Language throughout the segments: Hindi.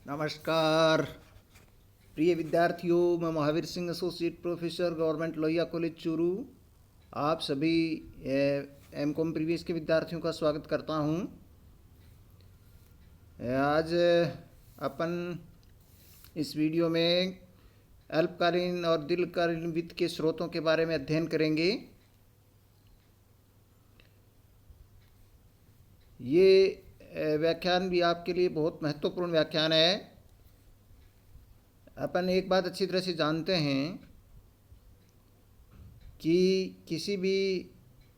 नमस्कार प्रिय विद्यार्थियों, मैं Mahavir Singh, associate professor, government Lohia college Churu, आप सभी एम कॉम प्रीवियस के विद्यार्थियों का स्वागत करता हूं। आज अपन इस वीडियो में अल्पकालीन और दीर्घकालीन वित्त के स्रोतों के बारे में अध्ययन करेंगे। ये व्याख्यान भी आपके लिए बहुत महत्वपूर्ण व्याख्यान है। अपन एक बात अच्छी तरह से जानते हैं कि किसी भी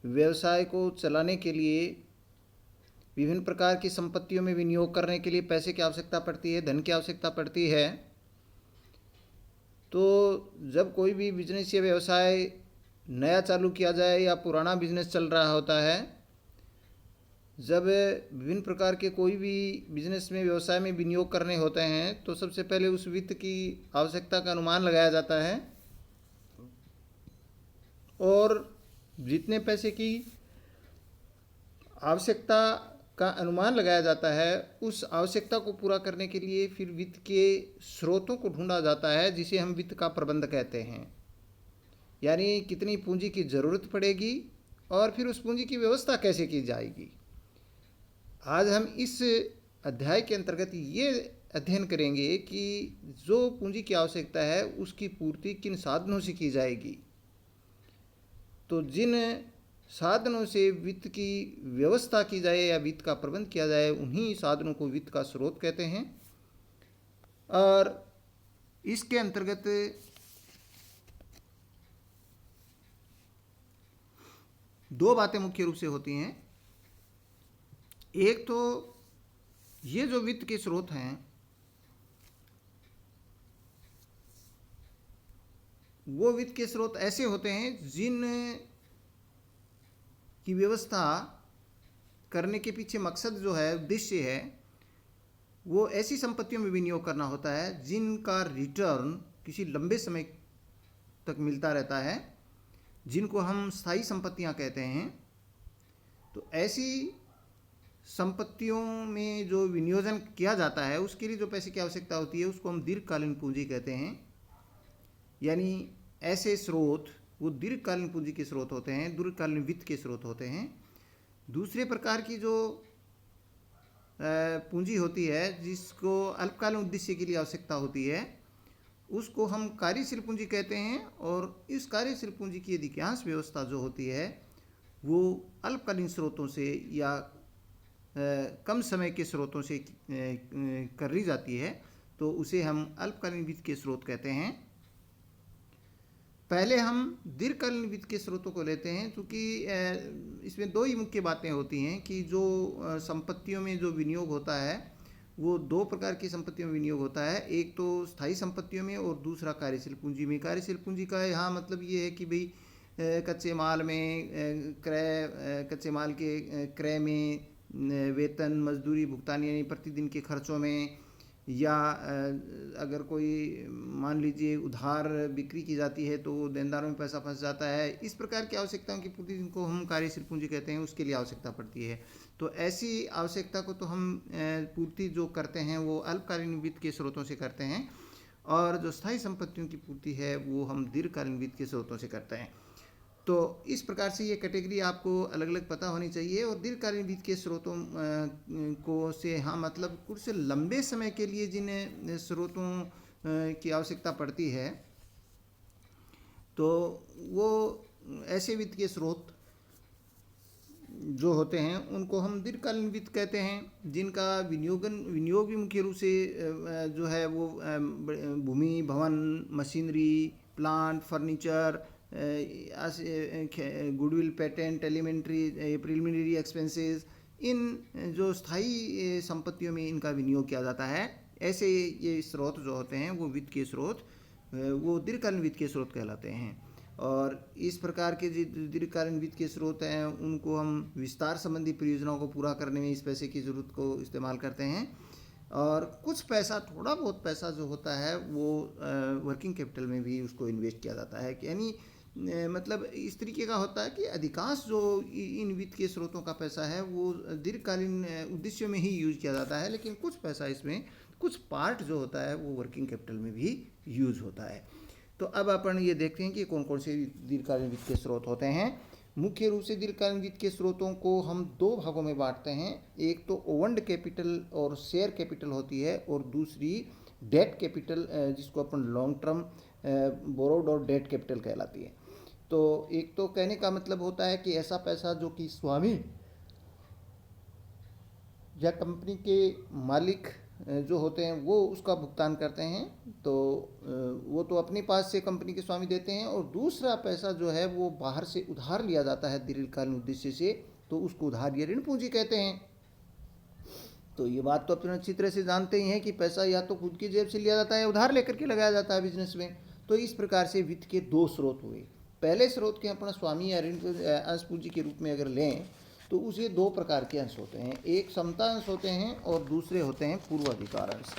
व्यवसाय को चलाने के लिए विभिन्न प्रकार की संपत्तियों में विनियोग करने के लिए पैसे की आवश्यकता पड़ती है, धन की आवश्यकता पड़ती है। तो जब कोई भी बिजनेस या व्यवसाय नया चालू किया जाए या पुराना बिजनेस चल रहा होता है, जब विभिन्न प्रकार के कोई भी बिजनेस में व्यवसाय में विनियोग करने होते हैं तो सबसे पहले उस वित्त की आवश्यकता का अनुमान लगाया जाता है और जितने पैसे की आवश्यकता का अनुमान लगाया जाता है उस आवश्यकता को पूरा करने के लिए फिर वित्त के स्रोतों को ढूंढा जाता है, जिसे हम वित्त का प्रबंध कहते हैं। यानी कितनी पूंजी की ज़रूरत पड़ेगी और फिर उस पूंजी की व्यवस्था कैसे की जाएगी। आज हम इस अध्याय के अंतर्गत ये अध्ययन करेंगे कि जो पूंजी की आवश्यकता है उसकी पूर्ति किन साधनों से की जाएगी। तो जिन साधनों से वित्त की व्यवस्था की जाए या वित्त का प्रबंध किया जाए, उन्हीं साधनों को वित्त का स्रोत कहते हैं। और इसके अंतर्गत दो बातें मुख्य रूप से होती हैं। एक तो ये जो वित्त के स्रोत हैं वो वित्त के स्रोत ऐसे होते हैं जिन की व्यवस्था करने के पीछे मकसद जो है, उद्देश्य है, वो ऐसी संपत्तियों में विनियोग करना होता है जिनका रिटर्न किसी लंबे समय तक मिलता रहता है, जिनको हम स्थायी संपत्तियां कहते हैं। तो ऐसी संपत्तियों में जो विनियोजन किया जाता है उसके लिए जो पैसे की आवश्यकता होती है उसको हम दीर्घकालीन पूंजी कहते हैं। यानी ऐसे स्रोत वो दीर्घकालीन पूंजी के स्रोत होते हैं, दीर्घकालीन वित्त के स्रोत होते हैं। दूसरे प्रकार की जो पूंजी होती है जिसको अल्पकालीन उद्देश्य के लिए आवश्यकता होती है उसको हम कार्यशील पूंजी कहते हैं। और इस कार्यशील पूंजी की अधिकांश व्यवस्था जो होती है वो अल्पकालीन स्रोतों से या कम समय के स्रोतों से कर ली जाती है, तो उसे हम अल्पकालीन वित्त के स्रोत कहते हैं। पहले हम दीर्घकालीन वित्त के स्रोतों को लेते हैं, क्योंकि इसमें दो ही मुख्य बातें होती हैं कि जो संपत्तियों में जो विनियोग होता है वो दो प्रकार की संपत्तियों में विनियोग होता है। एक तो स्थायी संपत्तियों में और दूसरा कार्यशील पूंजी में। कार्यशील पूंजी का यहाँ मतलब ये है कि भाई कच्चे माल में क्रय, कच्चे माल के क्रय में, वेतन मजदूरी भुगतान यानी प्रतिदिन के खर्चों में, या अगर कोई मान लीजिए उधार बिक्री की जाती है तो देनदारों में पैसा फंस जाता है, इस प्रकार की आवश्यकताओं की पूर्ति जिनको हम कार्यशील पूंजी कहते हैं उसके लिए आवश्यकता पड़ती है। तो ऐसी आवश्यकता को तो हम पूर्ति जो करते हैं वो अल्पकालीन वित्त के स्रोतों से करते हैं, और जो स्थायी संपत्तियों की पूर्ति है वो हम दीर्घकालीन वित्त के स्रोतों से करते हैं। तो इस प्रकार से ये कैटेगरी आपको अलग अलग पता होनी चाहिए। और दीर्घकालीन वित्त के स्रोतों को से हाँ मतलब कुछ लंबे समय के लिए जिन स्रोतों की आवश्यकता पड़ती है तो वो ऐसे वित्त के स्रोत जो होते हैं उनको हम दीर्घकालीन वित्त कहते हैं, जिनका विनियोग भी मुख्य रूप से जो है वो भूमि, भवन, मशीनरी, plant, furniture, goodwill, patent, elementary, preliminary expenses, इन जो स्थायी संपत्तियों में इनका विनियोग किया जाता है। ऐसे ये स्रोत जो होते हैं वो वित्त के स्रोत, वो दीर्घकालीन वित्त के स्रोत कहलाते हैं। और इस प्रकार के जो दीर्घकालीन वित्त के स्रोत हैं उनको हम विस्तार संबंधी परियोजनाओं को पूरा करने में इस पैसे की ज़रूरत को इस्तेमाल करते हैं। और कुछ पैसा, थोड़ा बहुत पैसा जो होता है वो वर्किंग कैपिटल में भी उसको इन्वेस्ट किया जाता है। यानी मतलब इस तरीके का होता है कि अधिकांश जो इन वित्त के स्रोतों का पैसा है वो दीर्घकालीन उद्देश्यों में ही यूज किया जाता है, लेकिन कुछ पैसा इसमें कुछ पार्ट जो होता है वो वर्किंग कैपिटल में भी यूज होता है। तो अब अपन ये देखते हैं कि कौन कौन से दीर्घकालीन वित्त के स्रोत होते हैं। मुख्य रूप से दीर्घकालीन वित्त के स्रोतों को हम दो भागों में बांटते हैं। एक तो ओवंड कैपिटल और शेयर कैपिटल होती है, और दूसरी डेट कैपिटल, जिसको अपन लॉन्ग टर्म बोरोड और डेट कैपिटल कहलाती है। तो एक तो कहने का मतलब होता है कि ऐसा पैसा जो कि स्वामी या कंपनी के मालिक जो होते हैं वो उसका भुगतान करते हैं, तो वो तो अपने पास से कंपनी के स्वामी देते हैं, और दूसरा पैसा जो है वो बाहर से उधार लिया जाता है दीर्घकालीन उद्देश्य से, तो उसको उधार या ऋण पूंजी कहते हैं। तो ये बात तो अपन अच्छी तरह से जानते ही हैं कि पैसा या तो खुद की जेब से लिया जाता है, उधार लेकर के लगाया जाता है बिजनेस में। तो इस प्रकार से वित्त के दो स्रोत हुए। पहले स्रोत के अपना स्वामी या ऋण अंश पूंजी के रूप में अगर लें तो उसे दो प्रकार के अंश होते हैं, एक समता अंश होते हैं और दूसरे होते हैं पूर्वाधिकार अंश।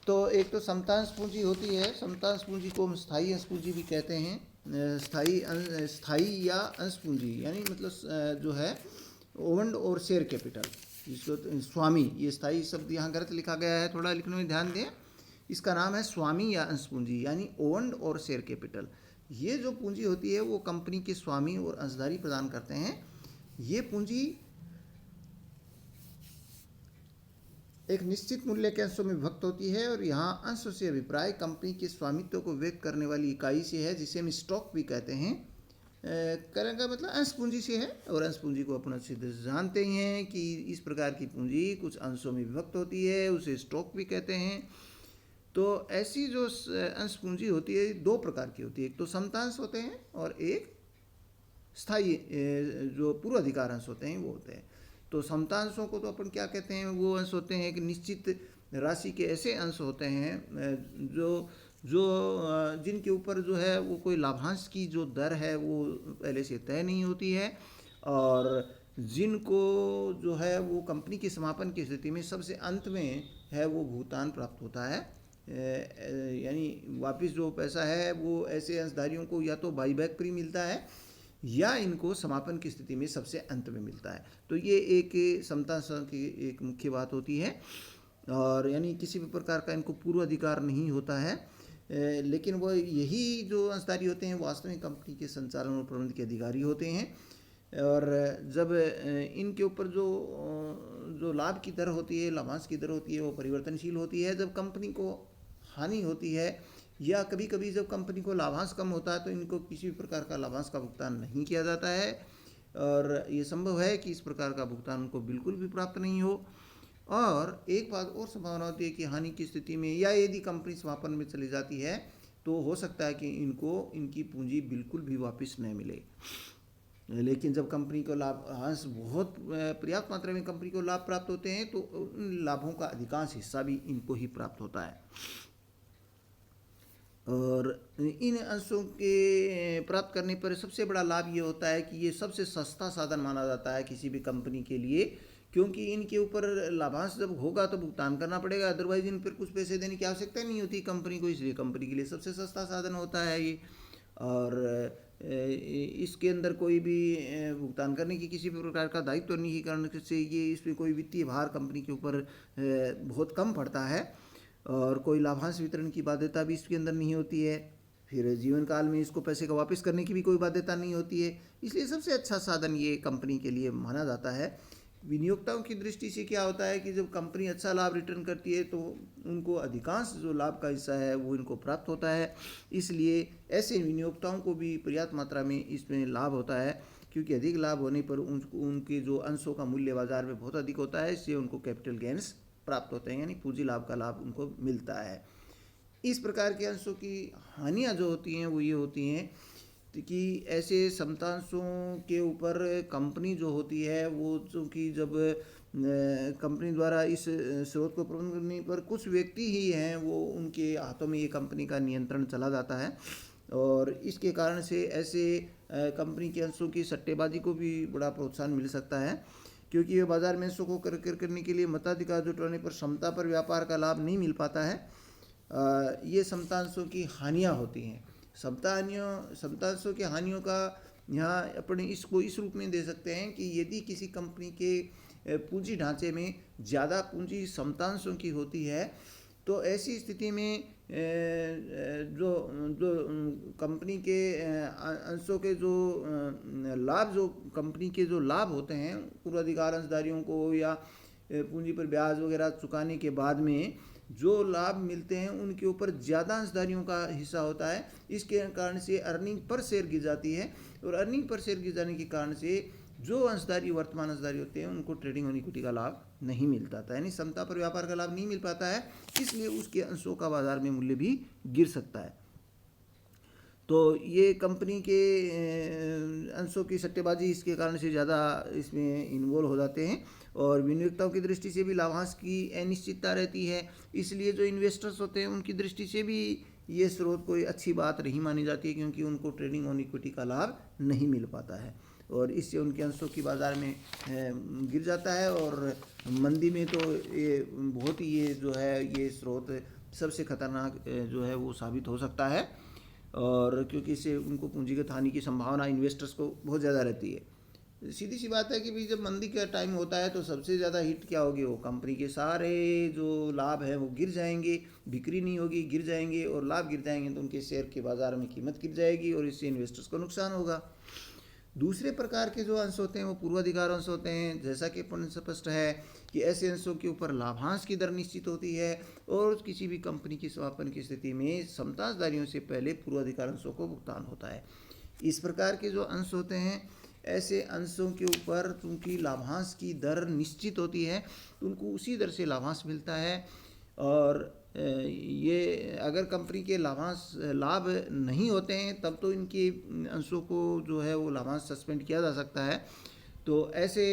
तो एक तो समता अंश पूंजी होती है, समता अंश पूंजी को हम स्थायी अंश पूंजी भी कहते हैं। स्थायी या अंश पूंजी यानी मतलब जो है ओवंड और शेयर कैपिटल, जिसको स्वामी, ये स्थायी शब्द यहाँ गलत लिखा गया है, थोड़ा लिखने में ध्यान दें। इसका नाम है स्वामी या अंश पूंजी, यानी ओवंड और शेयर कैपिटल। ये जो पूंजी होती है वो कंपनी के स्वामी और अंशधारी प्रदान करते हैं। ये पूंजी एक निश्चित मूल्य के अंशों में विभक्त होती है, और यहाँ अंशों से अभिप्राय कंपनी के स्वामित्व को व्यक्त करने वाली इकाई से है, जिसे हम स्टॉक भी कहते हैं। करने का मतलब अंश पूंजी से है, और अंश पूंजी को अपन अच्छी तरह से जानते ही हैं कि इस प्रकार की पूंजी कुछ अंशों में विभक्त होती है, उसे स्टॉक भी कहते हैं। तो ऐसी जो अंश पूंजी होती है दो प्रकार की होती है, एक तो समतांश होते हैं और एक स्थायी जो पूर्वाधिकार अंश होते हैं वो होते हैं। तो समतांशों को तो अपन क्या कहते हैं, वो अंश होते हैं कि निश्चित राशि के ऐसे अंश होते हैं जो जिनके ऊपर जो है वो कोई लाभांश की जो दर है वो पहले से तय नहीं होती है, और जिनको जो है वो कंपनी के समापन की स्थिति में सबसे अंत में है वो भुगतान प्राप्त होता है। यानी वापस जो पैसा है वो ऐसे अंशधारियों को या तो बाईबैक फ्री मिलता है या इनको समापन की स्थिति में सबसे अंत में मिलता है। तो ये एक समता की एक मुख्य बात होती है, और यानी किसी भी प्रकार का इनको पूर्वाधिकार नहीं होता है, लेकिन वो यही जो अंशधारी होते हैं वास्तव में कंपनी के संचालन और प्रबंधन के अधिकारी होते हैं। और जब इनके ऊपर जो लाभ की दर होती है, लाभांश की दर होती है, वो परिवर्तनशील होती है। जब कंपनी को हानि होती है या कभी कभी जब कंपनी को लाभांश कम होता है तो इनको किसी भी प्रकार का लाभांश का भुगतान नहीं किया जाता है, और ये संभव है कि इस प्रकार का भुगतान उनको बिल्कुल भी प्राप्त नहीं हो। और एक बात और संभावना होती है कि हानि की स्थिति में या यदि कंपनी समापन में चली जाती है तो हो सकता है कि इनकी पूंजी बिल्कुल भी वापस न मिले। लेकिन जब कंपनी को लाभांश बहुत पर्याप्त मात्रा में कंपनी को लाभ प्राप्त होते हैं तो उन लाभों का अधिकांश हिस्सा भी इनको ही प्राप्त होता है। और इन अंशों के प्राप्त करने पर सबसे बड़ा लाभ ये होता है कि ये सबसे सस्ता साधन माना जाता है किसी भी कंपनी के लिए, क्योंकि इनके ऊपर लाभांश जब होगा तो भुगतान करना पड़ेगा, अदरवाइज इन पर कुछ पैसे देने की आवश्यकता नहीं होती कंपनी को, इसलिए कंपनी के लिए सबसे सस्ता साधन होता है ये। और इसके अंदर कोई भी भुगतान करने की किसी भी प्रकार का दायित्व नहीं के कारण से ये इसमें कोई वित्तीय भार कंपनी के ऊपर बहुत कम पड़ता है, और कोई लाभांश वितरण की बाध्यता भी इसके अंदर नहीं होती है। फिर जीवन काल में इसको पैसे का वापस करने की भी कोई बाध्यता नहीं होती है, इसलिए सबसे अच्छा साधन ये कंपनी के लिए माना जाता है। विनियोक्ताओं की दृष्टि से क्या होता है कि जब कंपनी अच्छा लाभ रिटर्न करती है तो उनको अधिकांश जो लाभ का हिस्सा है वो इनको प्राप्त होता है, इसलिए ऐसे विनियोक्ताओं को भी पर्याप्त मात्रा में इसमें लाभ होता है, क्योंकि अधिक लाभ होने पर उनके जो अंशों का मूल्य बाजार में बहुत अधिक होता है, इसलिए उनको कैपिटल गेंस प्राप्त होते हैं, यानी पूंजी लाभ का लाभ उनको मिलता है। इस प्रकार के अंशों की हानियाँ जो होती हैं वो ये होती हैं कि ऐसे समतांशों के ऊपर कंपनी जो होती है वो चूँकि जब कंपनी द्वारा इस स्रोत को प्रबंध करने पर कुछ व्यक्ति ही हैं वो उनके हाथों में ये कंपनी का नियंत्रण चला जाता है, और इसके कारण से ऐसे कंपनी के अंशों की सट्टेबाजी को भी बड़ा प्रोत्साहन मिल सकता है, क्योंकि ये बाजार में अंशों को करने के लिए मताधिकार जुटाने पर क्षमता पर व्यापार का लाभ नहीं मिल पाता है। ये समतांशों की हानियाँ होती हैं। समतांशों के हानियों का यहाँ अपने इसको इस रूप में दे सकते हैं कि यदि किसी कंपनी के पूंजी ढांचे में ज़्यादा पूंजी समतांशों की होती है तो ऐसी स्थिति में जो जो कंपनी के अंशों के जो लाभ, जो कंपनी के जो लाभ होते हैं पूर्वाधिकार अंशधारियों को या पूंजी पर ब्याज वगैरह चुकाने के बाद में जो लाभ मिलते हैं उनके ऊपर ज़्यादा अंशधारियों का हिस्सा होता है। इसके कारण से अर्निंग पर शेयर गिर जाती है और अर्निंग पर शेयर गिर जाने के कारण से जो अंशधारी वर्तमान अंशधारी होते हैं उनको ट्रेडिंग ऑन इक्विटी का लाभ नहीं मिल पाता है, यानी समता पर व्यापार का लाभ नहीं मिल पाता है, इसलिए उसके अंशों का बाजार में मूल्य भी गिर सकता है। तो ये कंपनी के अंशों की सट्टेबाजी इसके कारण से ज़्यादा इसमें इन्वॉल्व हो जाते हैं और विनियोक्ताओं की दृष्टि से भी लाभांश की अनिश्चितता रहती है, इसलिए जो इन्वेस्टर्स होते हैं उनकी दृष्टि से भी ये स्रोत कोई अच्छी बात नहीं मानी जाती है, क्योंकि उनको ट्रेडिंग ऑन इक्विटी का लाभ नहीं मिल पाता है और इससे उनके अंशों की बाज़ार में गिर जाता है। और मंदी में तो ये बहुत ही ये जो है ये स्रोत सबसे खतरनाक जो है वो साबित हो सकता है, और क्योंकि इससे उनको पूंजीगत हानि की संभावना इन्वेस्टर्स को बहुत ज़्यादा रहती है। सीधी सी बात है कि भाई जब मंदी का टाइम होता है तो सबसे ज़्यादा हिट क्या होगी, वो कंपनी के सारे जो लाभ हैं वो गिर जाएंगे, बिक्री नहीं होगी, गिर जाएंगे और लाभ गिर जाएंगे तो उनके शेयर के बाज़ार में कीमत गिर जाएगी और इससे इन्वेस्टर्स को नुकसान होगा। दूसरे प्रकार के जो अंश होते हैं वो पूर्वाधिकार अंश होते हैं। जैसा कि अपन स्पष्ट है कि ऐसे अंशों के ऊपर लाभांश की दर निश्चित होती है और किसी भी कंपनी की समापन की स्थिति में समतांशधारियों से पहले पूर्वाधिकार अंशों को भुगतान होता है। इस प्रकार के जो अंश होते हैं, ऐसे अंशों के ऊपर चूँकि लाभांश की दर निश्चित होती है तो उनको उसी दर से लाभांश मिलता है और ये अगर कंपनी के लाभ नहीं होते हैं तब तो इनके अंशों को जो है वो लाभांश सस्पेंड किया जा सकता है। तो ऐसे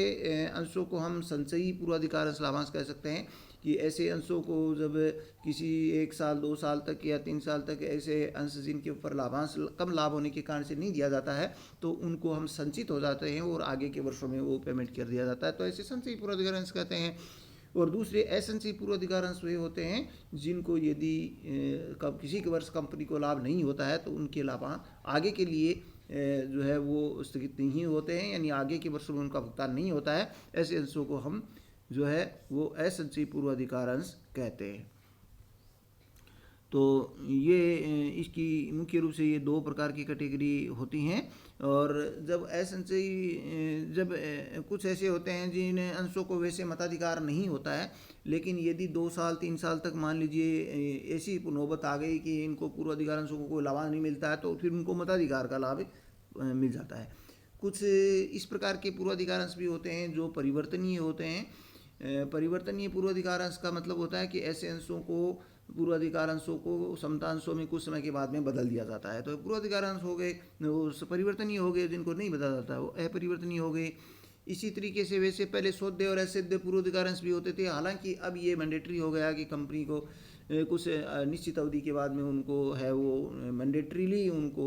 अंशों को हम संचयी पूर्वाधिकार अंश लाभांश कह सकते हैं कि ऐसे अंशों को जब किसी 1 साल 2 साल तक या 3 साल तक ऐसे अंश जिनके ऊपर लाभांश कम लाभ होने के कारण से नहीं दिया जाता है तो उनको हम संचित हो जाते हैं और आगे के वर्षों में वो पेमेंट कर दिया जाता है, तो ऐसे संचयी पूर्वाधिकार अंश कहते हैं। और दूसरे असंचयी पूर्वाधिकार अंश वे होते हैं जिनको यदि किसी के वर्ष कंपनी को लाभ नहीं होता है तो उनके लाभ आगे के लिए जो है वो स्थगित नहीं होते हैं, यानी आगे के वर्षों में उनका भुगतान नहीं होता है। ऐसे अंशों को हम जो है वो असंचयी पूर्वाधिकार अंश कहते हैं। तो ये इसकी मुख्य रूप से ये 2 प्रकार की कैटेगरी होती हैं। और जब असंचयी जब कुछ ऐसे होते हैं जिन अंशों को वैसे मताधिकार नहीं होता है, लेकिन यदि 2 साल 3 साल तक मान लीजिए ऐसी नौबत आ गई कि इनको पूर्वाधिकार अंशों को कोई लाभ नहीं मिलता है तो फिर उनको मताधिकार का लाभ मिल जाता है। कुछ इस प्रकार के पूर्वाधिकार अंश भी होते हैं जो परिवर्तनीय होते हैं। परिवर्तनीय पूर्वाधिकार अंश का मतलब होता है कि ऐसे अंशों को पूर्वाधिकार अंशों को समतांशों में कुछ समय के बाद में बदल दिया जाता है। तो पूर्वाधिकार अंश हो गए वो परिवर्तनीय हो गए, जिनको नहीं बदला जाता वो अपरिवर्तनीय हो गए। इसी तरीके से वैसे पहले सौदे और असौदे पूर्वाधिकार अंश भी होते थे, हालांकि अब ये मैंडेटरी हो गया कि कंपनी को कुछ निश्चित अवधि के बाद में उनको है वो मैंडेटरीली उनको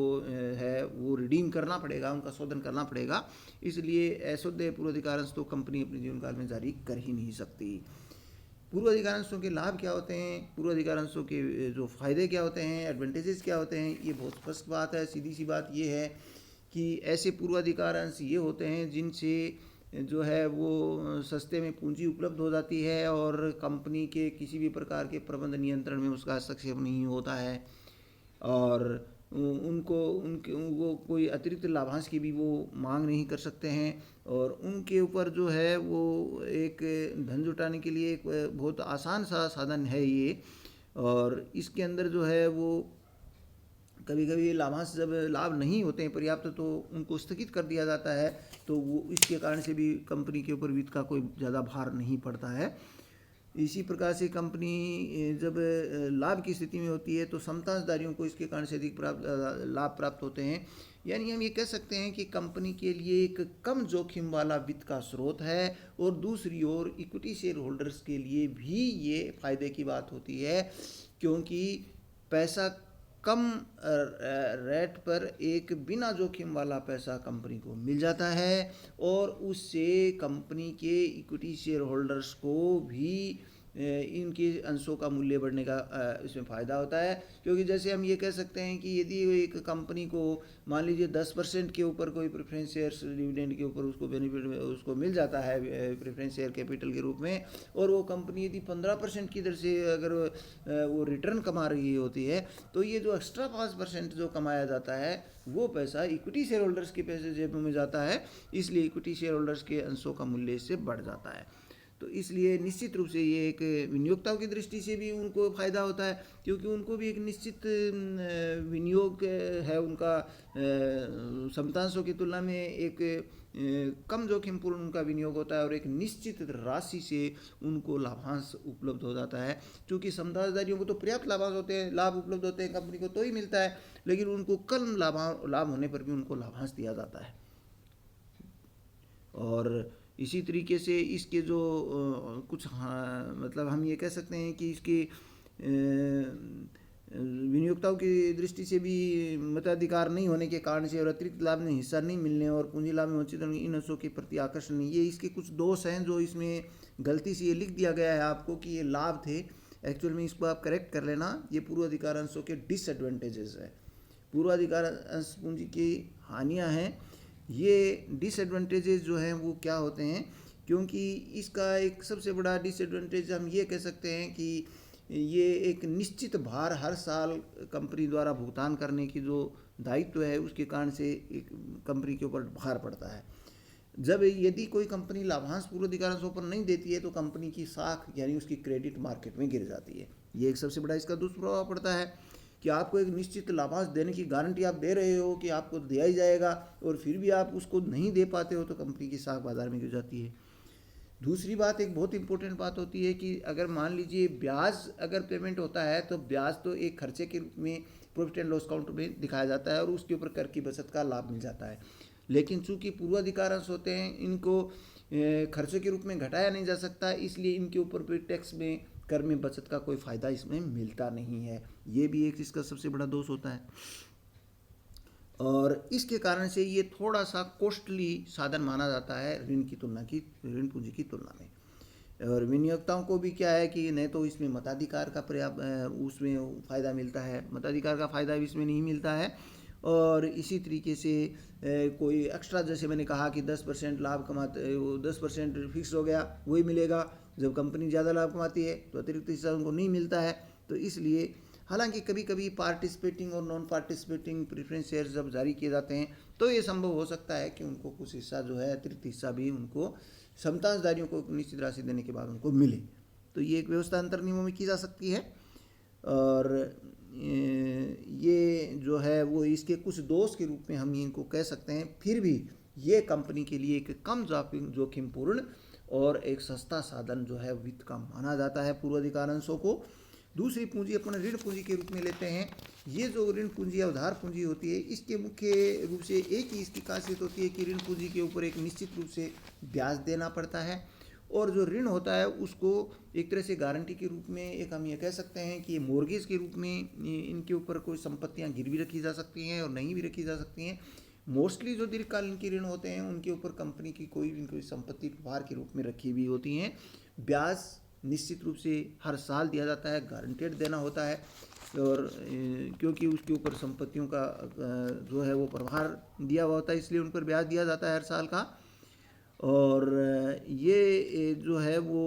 है वो रिडीम करना पड़ेगा, उनका शोधन करना पड़ेगा। इसलिए असौदे पूर्वाधिकार अंश तो कंपनी अपने जीवन काल में जारी कर ही नहीं सकती। पूर्वाधिकार अंशों के लाभ क्या होते हैं, पूर्वाधिकार अंशों के जो फ़ायदे क्या होते हैं, एडवांटेजेस क्या होते हैं, ये बहुत स्पष्ट बात है। सीधी सी बात ये है कि ऐसे पूर्वाधिकार अंश ये होते हैं जिनसे जो है वो सस्ते में पूंजी उपलब्ध हो जाती है और कंपनी के किसी भी प्रकार के प्रबंध नियंत्रण में उसका हस्तक्षेप नहीं होता है और उनको कोई अतिरिक्त लाभांश की भी वो मांग नहीं कर सकते हैं और उनके ऊपर जो है वो एक धन जुटाने के लिए एक बहुत आसान सा साधन है ये। और इसके अंदर जो है वो कभी कभी लाभांश जब लाभ नहीं होते हैं पर्याप्त तो उनको स्थगित कर दिया जाता है, तो वो इसके कारण से भी कंपनी के ऊपर वित्त का कोई ज़्यादा भार नहीं पड़ता है। इसी प्रकार से कंपनी जब लाभ की स्थिति में होती है तो समतांशधारियों को इसके कारण से अधिक लाभ प्राप्त होते हैं, यानी हम ये कह सकते हैं कि कंपनी के लिए एक कम जोखिम वाला वित्त का स्रोत है। और दूसरी ओर इक्विटी शेयर होल्डर्स के लिए भी ये फायदे की बात होती है, क्योंकि पैसा कम रेट पर एक बिना जोखिम वाला पैसा कंपनी को मिल जाता है और उससे कंपनी के इक्विटी शेयर होल्डर्स को भी इनके अंशों का मूल्य बढ़ने का इसमें फ़ायदा होता है। क्योंकि जैसे हम ये कह सकते हैं कि यदि एक कंपनी को मान लीजिए 10% के ऊपर कोई प्रेफरेंस शेयर्स डिविडेंड के ऊपर उसको बेनिफिट उसको मिल जाता है प्रेफरेंस शेयर कैपिटल के रूप में, और वो कंपनी यदि 15% की दर से अगर वो रिटर्न कमा रही होती है, तो ये जो एक्स्ट्रा 5% जो कमाया जाता है वो पैसा इक्विटी शेयर होल्डर्स के पैसे जेब में जाता है, इसलिए इक्विटी शेयर होल्डर्स के अंशों का मूल्य इससे बढ़ जाता है। तो इसलिए निश्चित रूप से ये एक विनियोक्ताओं की दृष्टि से भी उनको फ़ायदा होता है, क्योंकि उनको भी एक निश्चित विनियोग है उनका, समतांशों की तुलना में एक कम जोखिमपूर्ण उनका विनियोग होता है, और एक निश्चित राशि से उनको लाभांश उपलब्ध हो जाता है। क्योंकि समझदारियों को तो पर्याप्त लाभांश होते हैं, लाभ उपलब्ध होते हैं कंपनी को तो ही मिलता है, लेकिन उनको कम लाभ होने पर भी उनको लाभांश दिया जाता है। और इसी तरीके से इसके जो कुछ मतलब हम ये कह सकते हैं कि इसके विनियोक्ताओं की दृष्टि से भी मताधिकार नहीं होने के कारण से और अतिरिक्त लाभ में हिस्सा नहीं मिलने और पूंजी लाभ में वंचित होने इन अंशों के प्रति आकर्षण नहीं, ये इसके कुछ दोष हैं जो इसमें गलती से ये लिख दिया गया है आपको कि ये लाभ थे। एक्चुअल में इसको आप करेक्ट कर लेना, ये पूर्वाधिकार अंशों के डिसएडवांटेजेस है। पूर्वाधिकार अंश पूंजी की हानियाँ हैं। ये डिसएडवांटेजेस जो हैं वो क्या होते हैं, क्योंकि इसका एक सबसे बड़ा डिसएडवांटेज हम ये कह सकते हैं कि ये एक निश्चित भार हर साल कंपनी द्वारा भुगतान करने की जो दायित्व है उसके कारण से एक कंपनी के ऊपर भार पड़ता है। जब यदि कोई कंपनी लाभांश पूर्वाधिकारों पर नहीं देती है तो कंपनी की साख यानी उसकी क्रेडिट मार्केट में गिर जाती है। ये एक सबसे बड़ा इसका दुष्प्रभाव पड़ता है कि आपको एक निश्चित लाभांश देने की गारंटी आप दे रहे हो कि आपको दिया ही जाएगा, और फिर भी आप उसको नहीं दे पाते हो तो कंपनी की साख बाजार में गिर जाती है। दूसरी बात, एक बहुत इंपॉर्टेंट बात होती है कि अगर मान लीजिए ब्याज अगर पेमेंट होता है तो ब्याज तो एक खर्चे के रूप में प्रॉफिट एंड लॉस अकाउंट में दिखाया जाता है और उसके ऊपर कर की बचत का लाभ मिल जाता है। लेकिन चूंकि पूर्वाधिकार अंश होते हैं, इनको खर्चे के रूप में घटाया नहीं जा सकता, इसलिए इनके ऊपर भी टैक्स में कर में बचत का कोई फ़ायदा इसमें मिलता नहीं है। ये भी एक इसका सबसे बड़ा दोष होता है, और इसके कारण से ये थोड़ा सा कॉस्टली साधन माना जाता है ऋण ऋण पूंजी की तुलना में। और विनियोक्ताओं को भी क्या है कि नहीं तो इसमें मताधिकार का पर्याप्त उसमें फ़ायदा मिलता है, मताधिकार का फ़ायदा भी इसमें नहीं मिलता है। और इसी तरीके से कोई एक्स्ट्रा, जैसे मैंने कहा कि 10% लाभ कमाते, वो 10% फिक्स हो गया वही मिलेगा। जब कंपनी ज़्यादा लाभ कमाती है तो अतिरिक्त हिस्सा उनको नहीं मिलता है। तो इसलिए हालांकि कभी कभी पार्टिसिपेटिंग और नॉन पार्टिसिपेटिंग प्रेफरेंस शेयर जब जारी किए जाते हैं तो ये संभव हो सकता है कि उनको कुछ हिस्सा जो है अतिरिक्त हिस्सा भी उनको समतांशधारियों को निश्चित राशि देने के बाद उनको मिले। तो ये एक व्यवस्था अंतर नियमों में की जा सकती है। और ये जो है वो इसके कुछ दोष के रूप में हम इनको कह सकते हैं। फिर भी ये कंपनी के लिए एक कम जोखिमपूर्ण और एक सस्ता साधन जो है वित्त का माना जाता है पूर्वाधिकार अंशों को। दूसरी पूंजी अपन ऋण पूंजी के रूप में लेते हैं। ये जो ऋण पूंजी या उधार पूंजी होती है, इसके मुख्य रूप से एक ही इसकी खासियत होती है कि ऋण पूंजी के ऊपर एक निश्चित रूप से ब्याज देना पड़ता है, और जो ऋण होता है उसको एक तरह से गारंटी के रूप में एक हम ये कह सकते हैं कि मोर्गेज के रूप में इनके ऊपर कोई संपत्तियां गिरवी रखी जा सकती हैं और नहीं भी रखी जा सकती हैं। मोस्टली जो दीर्घकालीन के ऋण होते हैं उनके ऊपर कंपनी की कोई संपत्ति उपहार के रूप में रखी हुई होती हैं। ब्याज निश्चित रूप से हर साल दिया जाता है, गारंटेड देना होता है, और क्योंकि उसके ऊपर संपत्तियों का जो है वो प्रभार दिया हुआ होता है, इसलिए उन पर ब्याज दिया जाता है हर साल का। और ये जो है वो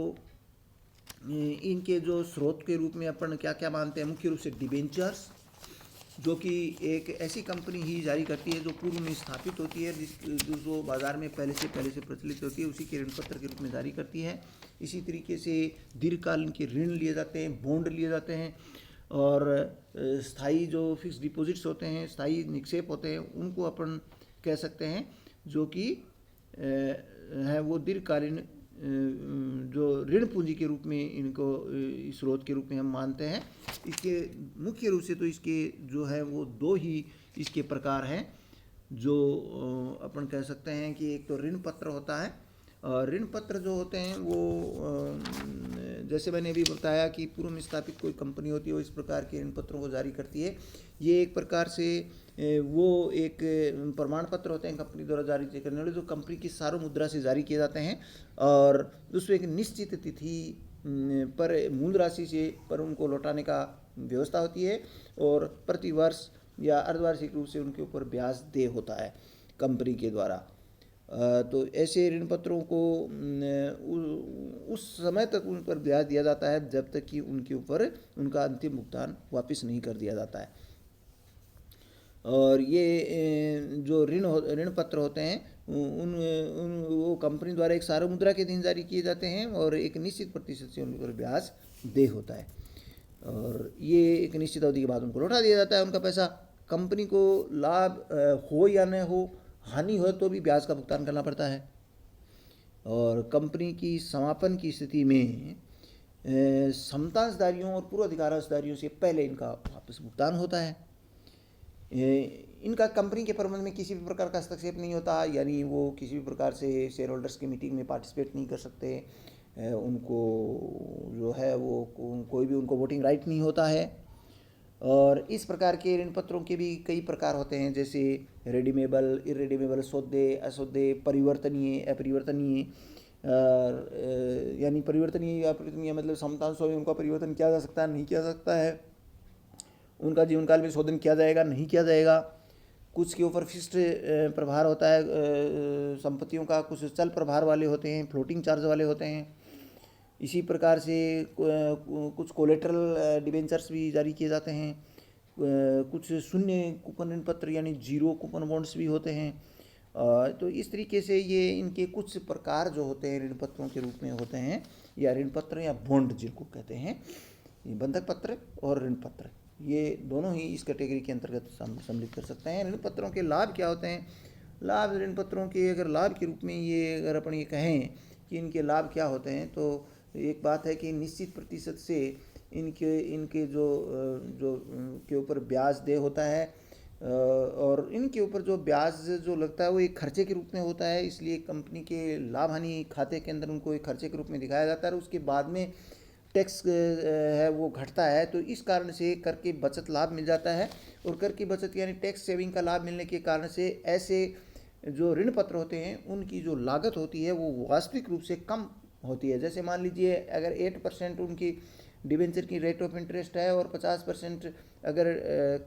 इनके जो स्रोत के रूप में अपन क्या क्या मानते हैं, मुख्य रूप से डिबेंचर्स, जो कि एक ऐसी कंपनी ही जारी करती है जो पूर्व में स्थापित होती है, जो बाज़ार में पहले से प्रचलित होती है, उसी के ऋण पत्र के रूप में जारी करती है। इसी तरीके से दीर्घकालीन के ऋण लिए जाते हैं, बॉन्ड लिए जाते हैं, और स्थायी जो फिक्स डिपॉजिट्स होते हैं, स्थायी निक्षेप होते हैं, उनको अपन कह सकते हैं जो कि है वो दीर्घकालीन जो ऋण पूंजी के रूप में इनको स्रोत के रूप में हम मानते हैं। इसके मुख्य रूप से तो इसके जो है वो दो ही इसके प्रकार हैं जो अपन कह सकते हैं कि एक तो ऋण पत्र होता है, और ऋण पत्र जो होते हैं वो जैसे मैंने अभी बताया कि पूर्व में स्थापित कोई कंपनी होती है वो इस प्रकार के ऋण पत्रों को जारी करती है। ये एक प्रकार से वो एक प्रमाण पत्र होते हैं कंपनी द्वारा जारी करने वाले, जो कंपनी की सार्वमुद्रा से जारी किए जाते हैं, और उसमें एक निश्चित तिथि पर मूल राशि से पर उनको लौटाने का व्यवस्था होती है, और प्रति वर्ष या अर्धवार्षिक रूप से उनके ऊपर ब्याज देय होता है कंपनी के द्वारा। तो ऐसे ऋण पत्रों को उस समय तक उन पर ब्याज दिया जाता है जब तक कि उनके ऊपर उनका अंतिम भुगतान वापस नहीं कर दिया जाता है। और ये जो ऋण पत्र होते हैं उन उन वो कंपनी द्वारा एक सार्वमुद्रा मुद्रा के दिन जारी किए जाते हैं, और एक निश्चित प्रतिशत से उन पर ब्याज देय होता है, और ये एक निश्चित अवधि के बाद उनको लौटा दिया जाता है उनका पैसा। कंपनी को लाभ हो या न हो, हानि हो तो भी ब्याज का भुगतान करना पड़ता है। और कंपनी की समापन की स्थिति में समतांशधारियों और पूर्व अधिकारांशधारियों से पहले इनका वापस भुगतान होता है। इनका कंपनी के प्रबंधन में किसी भी प्रकार का हस्तक्षेप नहीं होता, यानी वो किसी भी प्रकार से शेयर होल्डर्स की मीटिंग में पार्टिसिपेट नहीं कर सकते, उनको जो है वो कोई भी उनको वोटिंग राइट नहीं होता है। और इस प्रकार के ऋण पत्रों के भी कई प्रकार होते हैं, जैसे रेडीमेबल, इरेडीमेबल, सौदे, असौदे, परिवर्तनीय, अपरिवर्तनीय। यानी परिवर्तनीय या अपरिवर्तनीय मतलब समतांशों में उनका परिवर्तन किया जा सकता है, नहीं किया जा सकता है, उनका जीवन काल में शोधन किया जाएगा, नहीं किया जाएगा। कुछ के ऊपर फिक्स्ड प्रभार होता है संपत्तियों का, कुछ चल प्रभार वाले होते हैं, फ्लोटिंग चार्ज वाले होते हैं। इसी प्रकार से कुछ कोलेटरल डिबेंचर्स भी जारी किए जाते हैं, कुछ शून्य कूपन ऋण पत्र यानी जीरो कूपन बॉन्ड्स भी होते हैं। तो इस तरीके से ये इनके कुछ प्रकार जो होते हैं ऋण पत्रों के रूप में होते हैं, या ऋण पत्र या बॉन्ड जिनको कहते हैं, बंधक पत्र और ऋण पत्र, ये दोनों ही इस कैटेगरी के अंतर्गत सम्मिलित कर सकते हैं। ऋण पत्रों के लाभ क्या होते हैं? लाभ ऋण पत्रों के अगर लाभ के रूप में ये अगर अपन ये कहें कि इनके लाभ क्या होते हैं, तो एक बात है कि निश्चित प्रतिशत से इनके जो के ऊपर ब्याज देय होता है, और इनके ऊपर जो ब्याज जो लगता है वो एक खर्चे के रूप में होता है, इसलिए कंपनी के लाभ हानि खाते के अंदर उनको एक खर्चे के रूप में दिखाया जाता है, और उसके बाद में टैक्स है वो घटता है। तो इस कारण से कर की बचत लाभ मिल जाता है, और कर की बचत यानी टैक्स सेविंग का लाभ मिलने के कारण से ऐसे जो ऋण पत्र होते हैं उनकी जो लागत होती है वो वास्तविक रूप से कम होती है। जैसे मान लीजिए अगर 8% उनकी डिबेंचर की रेट ऑफ इंटरेस्ट है और 50% अगर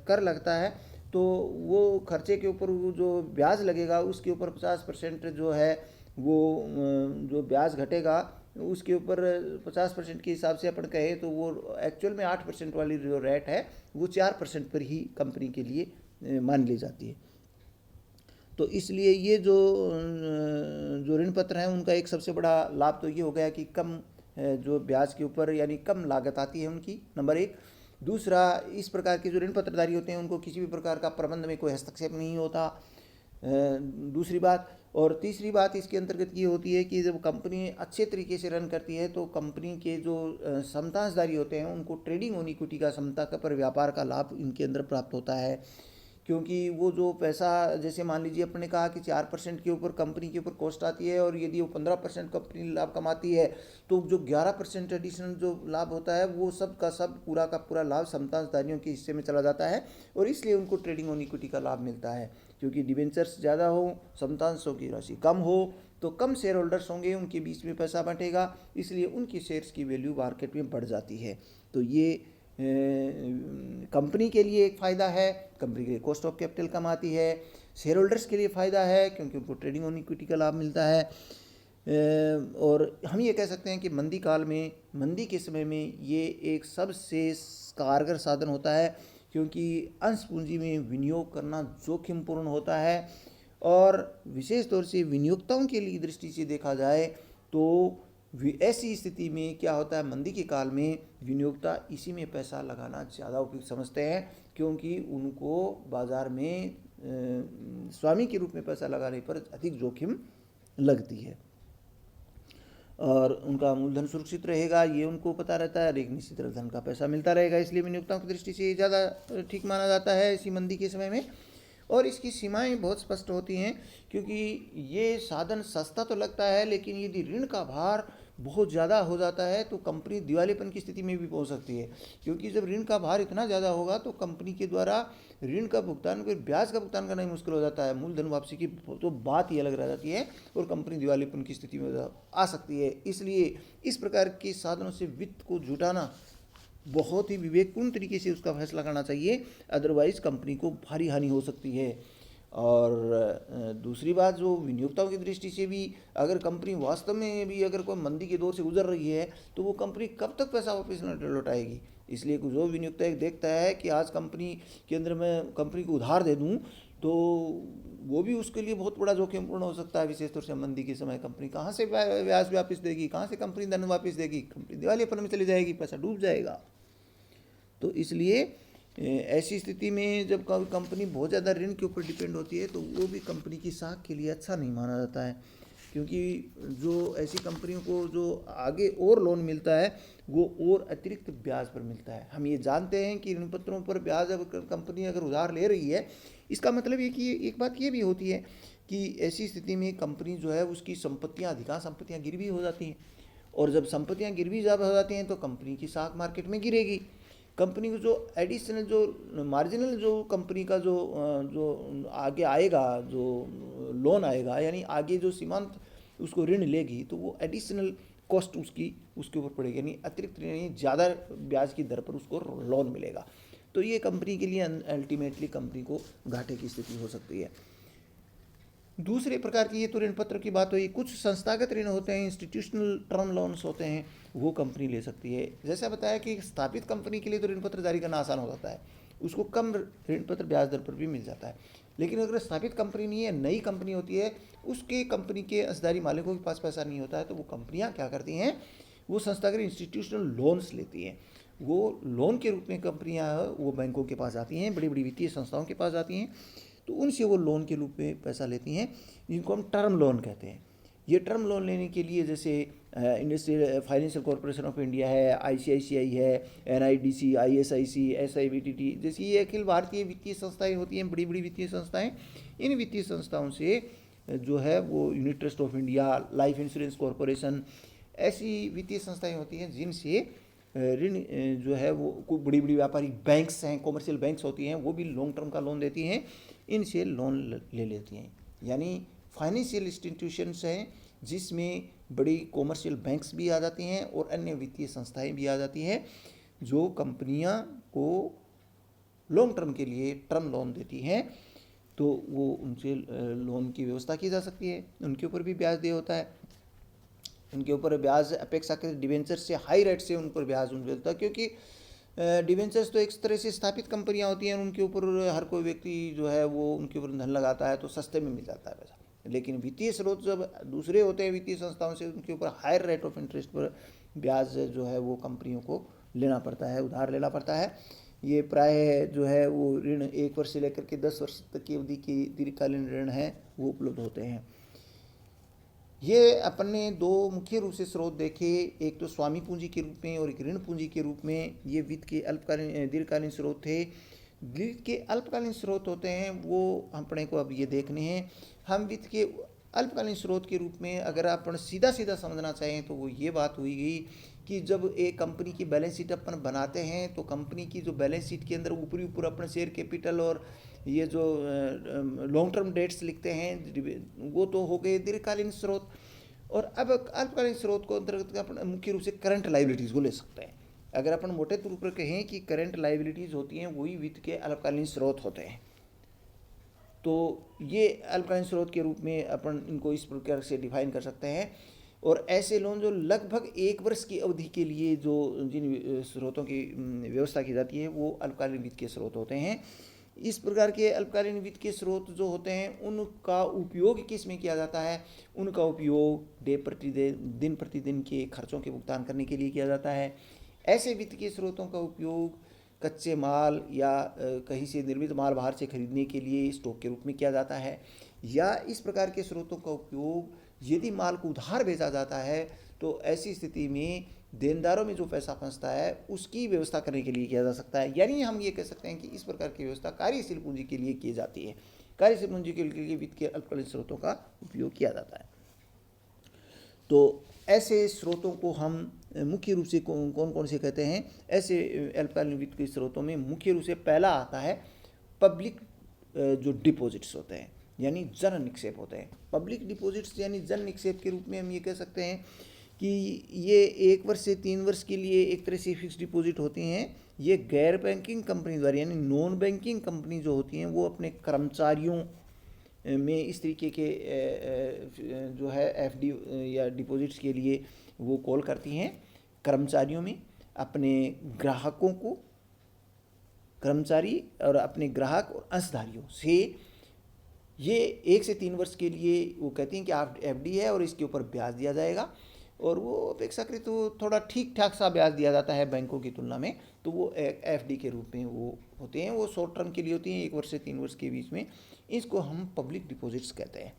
कर लगता है, तो वो खर्चे के ऊपर जो ब्याज लगेगा उसके ऊपर 50% जो है वो जो ब्याज घटेगा उसके ऊपर 50% के हिसाब से अपन कहें तो वो एक्चुअल में 8% वाली जो रेट है वो 4% पर ही कंपनी के लिए मान ली जाती है। तो इसलिए ये जो ऋण पत्र हैं उनका एक सबसे बड़ा लाभ तो ये हो गया कि कम जो ब्याज के ऊपर यानी कम लागत आती है उनकी, नंबर एक। दूसरा, इस प्रकार के जो ऋण पत्रधारी होते हैं उनको किसी भी प्रकार का प्रबंध में कोई हस्तक्षेप नहीं होता, दूसरी बात। और तीसरी बात इसके अंतर्गत ये होती है कि जब कंपनी अच्छे तरीके से रन करती है तो कंपनी के जो समतांशधारी होते हैं उनको ट्रेडिंग ऑन इक्विटी का समता का पर व्यापार का लाभ इनके अंदर प्राप्त होता है, क्योंकि वो जो पैसा जैसे मान लीजिए अपने कहा कि 4% के ऊपर कंपनी के ऊपर कॉस्ट आती है, और यदि वो 15% कंपनी लाभ कमाती है तो जो 11% एडिशनल जो लाभ होता है वो सब का सब पूरा का पूरा लाभ समतांशधारियों के हिस्से में चला जाता है, और इसलिए उनको ट्रेडिंग ऑन इक्विटी का लाभ मिलता है। क्योंकि डिबेंचर्स ज़्यादा हो, समतांशों की राशि कम हो, तो कम शेयर होल्डर्स होंगे, उनके बीच में पैसा बंटेगा, इसलिए उनकी शेयर्स की वैल्यू मार्केट में बढ़ जाती है। तो ये कंपनी के लिए एक फ़ायदा है, कंपनी के लिए कॉस्ट ऑफ कैपिटल कम आती है, शेयर होल्डर्स के लिए फ़ायदा है क्योंकि उनको ट्रेडिंग ऑन इक्विटी का लाभ मिलता है। और हम ये कह सकते हैं कि मंदी काल में, मंदी के समय में ये एक सबसे कारगर साधन होता है, क्योंकि अंश पूंजी में विनियोग करना जोखिमपूर्ण होता है, और विशेष तौर से विनियोक्ताओं के लिए दृष्टि से देखा जाए तो ऐसी स्थिति में क्या होता है, मंदी के काल में विनियोक्ता इसी में पैसा लगाना ज़्यादा उपयुक्त समझते हैं, क्योंकि उनको बाज़ार में स्वामी के रूप में पैसा लगाने पर अधिक जोखिम लगती है, और उनका मूलधन सुरक्षित रहेगा ये उनको पता रहता है, और एक निश्चित धन का पैसा मिलता रहेगा, इसलिए विनियोक्ताओं की दृष्टि से ज़्यादा ठीक माना जाता है इसी मंदी के समय में। और इसकी सीमाएं बहुत स्पष्ट होती हैं, क्योंकि ये साधन सस्ता तो लगता है, लेकिन यदि ऋण का भार बहुत ज़्यादा हो जाता है तो कंपनी दिवालियापन की स्थिति में भी पहुंच सकती है, क्योंकि जब ऋण का भार इतना ज़्यादा होगा तो कंपनी के द्वारा ऋण का भुगतान, फिर ब्याज का भुगतान करना ही मुश्किल हो जाता है। मूलधन वापसी की तो बात ही अलग रह जाती है और कंपनी दिवालियापन की स्थिति में आ सकती है। इसलिए इस प्रकार के साधनों से वित्त को जुटाना बहुत ही विवेकपूर्ण तरीके से उसका फैसला करना चाहिए, अदरवाइज कंपनी को भारी हानि हो सकती है। और दूसरी बात, जो विनियोक्ताओं की दृष्टि से भी, अगर कंपनी वास्तव में भी अगर कोई मंदी के दौर से गुजर रही है तो वो कंपनी कब तक पैसा वापस लौटाएगी। इसलिए जो विनियोक्ता एक देखता है कि आज कंपनी के अंदर मैं कंपनी को उधार दे दूं, तो वो भी उसके लिए बहुत बड़ा जोखिमपूर्ण हो सकता है। विशेष तौर से मंदी के समय कंपनी कहाँ से ब्याज वापस देगी, कहाँ से कंपनी धन वापस देगी, कंपनी दिवालियापन में चली जाएगी, पैसा डूब जाएगा। तो इसलिए ऐसी स्थिति में जब कंपनी बहुत ज़्यादा ऋण के ऊपर डिपेंड होती है तो वो भी कंपनी की साख के लिए अच्छा नहीं माना जाता है, क्योंकि जो ऐसी कंपनियों को जो आगे और लोन मिलता है वो और अतिरिक्त ब्याज पर मिलता है। हम ये जानते हैं कि ऋण पत्रों पर ब्याज अगर कंपनी अगर उधार ले रही है, इसका मतलब ये कि एक बात ये भी होती है कि ऐसी स्थिति में कंपनी जो है उसकी संपत्तियाँ, अधिकांश संपत्तियाँ गिरवी हो जाती हैं, और जब संपत्तियाँ गिरवी ज़्यादा हो जाती हैं तो कंपनी की साख मार्केट में गिरेगी। कंपनी को जो एडिशनल जो मार्जिनल जो कंपनी का जो आगे आएगा, जो लोन आएगा, यानी आगे जो सीमांत उसको ऋण लेगी, तो वो एडिशनल कॉस्ट उसके ऊपर पड़ेगी, यानी अतिरिक्त यानी ज़्यादा ब्याज की दर पर उसको लोन मिलेगा। तो ये कंपनी के लिए अल्टीमेटली कंपनी को घाटे की स्थिति हो सकती है। दूसरे प्रकार की, ये तो ऋण पत्र की बात हुई। कुछ संस्थागत ऋण होते हैं, इंस्टीट्यूशनल टर्म लोन्स होते हैं, वो कंपनी ले सकती है। जैसा बताया कि स्थापित कंपनी के लिए तो ऋण पत्र जारी करना आसान हो जाता है, उसको कम ऋण पत्र ब्याज दर पर भी मिल जाता है। लेकिन अगर स्थापित कंपनी नहीं है, नई कंपनी होती है, उसके कंपनी के अंशधारी मालिकों के पास पैसा नहीं होता है, तो वो कंपनियां क्या करती हैं, वो संस्थागत इंस्टीट्यूशनल लोन्स लेती हैं। वो लोन के रूप में कंपनियां वो बैंकों के पास आती हैं, बड़ी बड़ी वित्तीय संस्थाओं के पास आती हैं, तो उनसे वो लोन के रूप में पैसा लेती हैं, जिनको हम टर्म लोन कहते हैं। ये टर्म लोन लेने के लिए जैसे industrial financial corporation of India है, आईसीआईसीआई है, एनआईडीसी, आईएसआईसी, एसआईबीटीटी जैसी ये अखिल भारतीय वित्तीय संस्थाएं होती हैं, बड़ी बड़ी वित्तीय संस्थाएं। इन वित्तीय संस्थाओं से जो है वो unit trust of India, life insurance corporation, ऐसी वित्तीय संस्थाएं होती हैं जिनसे ऋण जो है वो कोई बड़ी बड़ी व्यापारिक बैंक्स हैं, कॉमर्शियल बैंक्स होती हैं, वो भी लॉन्ग टर्म का लोन देती हैं, इनसे लोन ले लेती हैं। यानी फाइनेंशियल इंस्टीट्यूशंस हैं जिसमें बड़ी कॉमर्शियल बैंक्स भी आ जाती हैं और अन्य वित्तीय संस्थाएं भी आ जाती हैं, जो कंपनियां को लॉन्ग टर्म के लिए टर्म लोन देती हैं। तो वो उनसे लोन की व्यवस्था की जा सकती है, उनके ऊपर भी ब्याज दे होता है, उनके ऊपर ब्याज अपेक्षाकृत डिवेंचर से हाई रेट से उन पर ब्याज मिलता है, क्योंकि डिवेंचर्स तो एक तरह से स्थापित कंपनियां होती हैं, उनके ऊपर हर कोई व्यक्ति जो है वो उनके ऊपर धन लगाता है तो सस्ते में मिल जाता है पैसा। लेकिन वित्तीय स्रोत जब दूसरे होते हैं वित्तीय संस्थाओं से, उनके ऊपर हायर रेट ऑफ इंटरेस्ट पर ब्याज जो है वो कंपनियों को लेना पड़ता है, उधार लेना पड़ता है। ये प्राय जो है वो ऋण 1 वर्ष से लेकर के 10 वर्ष तक की अवधि की दीर्घकालीन ऋण है वो उपलब्ध होते हैं। ये अपने दो मुख्य रूप से स्रोत देखे, एक तो स्वामी पूंजी के रूप में और एक ऋण पूंजी के रूप में। ये वित्त के अल्पकालीन दीर्घकालीन स्रोत थे। वित्त के अल्पकालीन स्रोत होते हैं वो अपने को अब ये देखने हैं। हम वित्त के अल्पकालीन स्रोत के रूप में अगर अपन सीधा सीधा समझना चाहें तो वो ये बात हुई गई कि जब एक कंपनी की बैलेंस शीट अपन बनाते हैं तो कंपनी की जो बैलेंस शीट के अंदर ऊपरी ऊपर अपने शेयर कैपिटल और ये जो लॉन्ग टर्म डेट्स लिखते हैं वो तो हो गए दीर्घकालीन स्रोत। और अब अल्पकालीन स्रोत को अंतर्गत अपन मुख्य रूप से करंट लाइबिलिटीज़ को ले सकते हैं। अगर अपन मोटे तौर पर कहें कि करंट लाइबिलिटीज़ होती हैं वही वित्त के अल्पकालीन स्रोत होते हैं, तो ये अल्पकालीन स्रोत के रूप में अपन इनको इस प्रकार से डिफाइन कर सकते हैं। और ऐसे लोन जो लगभग 1 वर्ष की अवधि के लिए जो जिन स्रोतों की व्यवस्था की जाती है वो अल्पकालीन वित्त के स्रोत होते हैं। इस प्रकार के अल्पकालीन वित्त के स्रोत जो होते हैं उनका उपयोग किस में किया जाता है, उनका उपयोग दिन प्रतिदिन के खर्चों के भुगतान करने के लिए किया जाता है। ऐसे वित्त के स्रोतों का उपयोग कच्चे माल या कहीं से निर्मित माल बाहर से खरीदने के लिए स्टॉक के रूप में किया जाता है, या इस प्रकार के स्रोतों का उपयोग यदि माल को उधार बेचा जाता है तो ऐसी स्थिति में देनदारों में जो पैसा फंसता है उसकी व्यवस्था करने के लिए किया जा सकता है। यानी हम ये कह सकते हैं कि इस प्रकार की व्यवस्था कार्यशील पूंजी के लिए की जाती है। कार्यशील पूंजी के लिए वित्त के अल्पकालीन स्रोतों का उपयोग किया जाता है। तो ऐसे स्रोतों को हम मुख्य रूप से कौन कौन से कहते हैं? ऐसे अल्पकालीन वित्त के स्रोतों में मुख्य रूप से पहला आता है पब्लिक जो डिपॉजिट्स होते हैं, यानी जन निक्षेप होते हैं। पब्लिक डिपॉजिट्स यानी जन निक्षेप के रूप में हम ये कह सकते हैं कि ये 1 वर्ष से 3 वर्ष के लिए एक तरह से फिक्स डिपॉजिट होती हैं। ये गैर बैंकिंग कंपनी द्वारा, यानी नॉन बैंकिंग कंपनी जो होती हैं, वो अपने कर्मचारियों में इस तरीके के जो है एफडी या डिपॉजिट्स के लिए वो कॉल करती हैं। कर्मचारियों में अपने ग्राहकों को, कर्मचारी और अपने ग्राहक और अंशधारियों से ये 1 से 3 वर्ष के लिए वो कहती हैं कि आप एफडी है और इसके ऊपर ब्याज दिया जाएगा, और वो अपेक्षाकृत तो थोड़ा ठीक ठाक सा ब्याज दिया जाता है बैंकों की तुलना में। तो वो एफडी के रूप में वो होते हैं, वो शॉर्ट टर्म के लिए होती हैं, 1 वर्ष से 3 वर्ष के बीच में। इसको हम पब्लिक डिपॉजिट्स कहते हैं।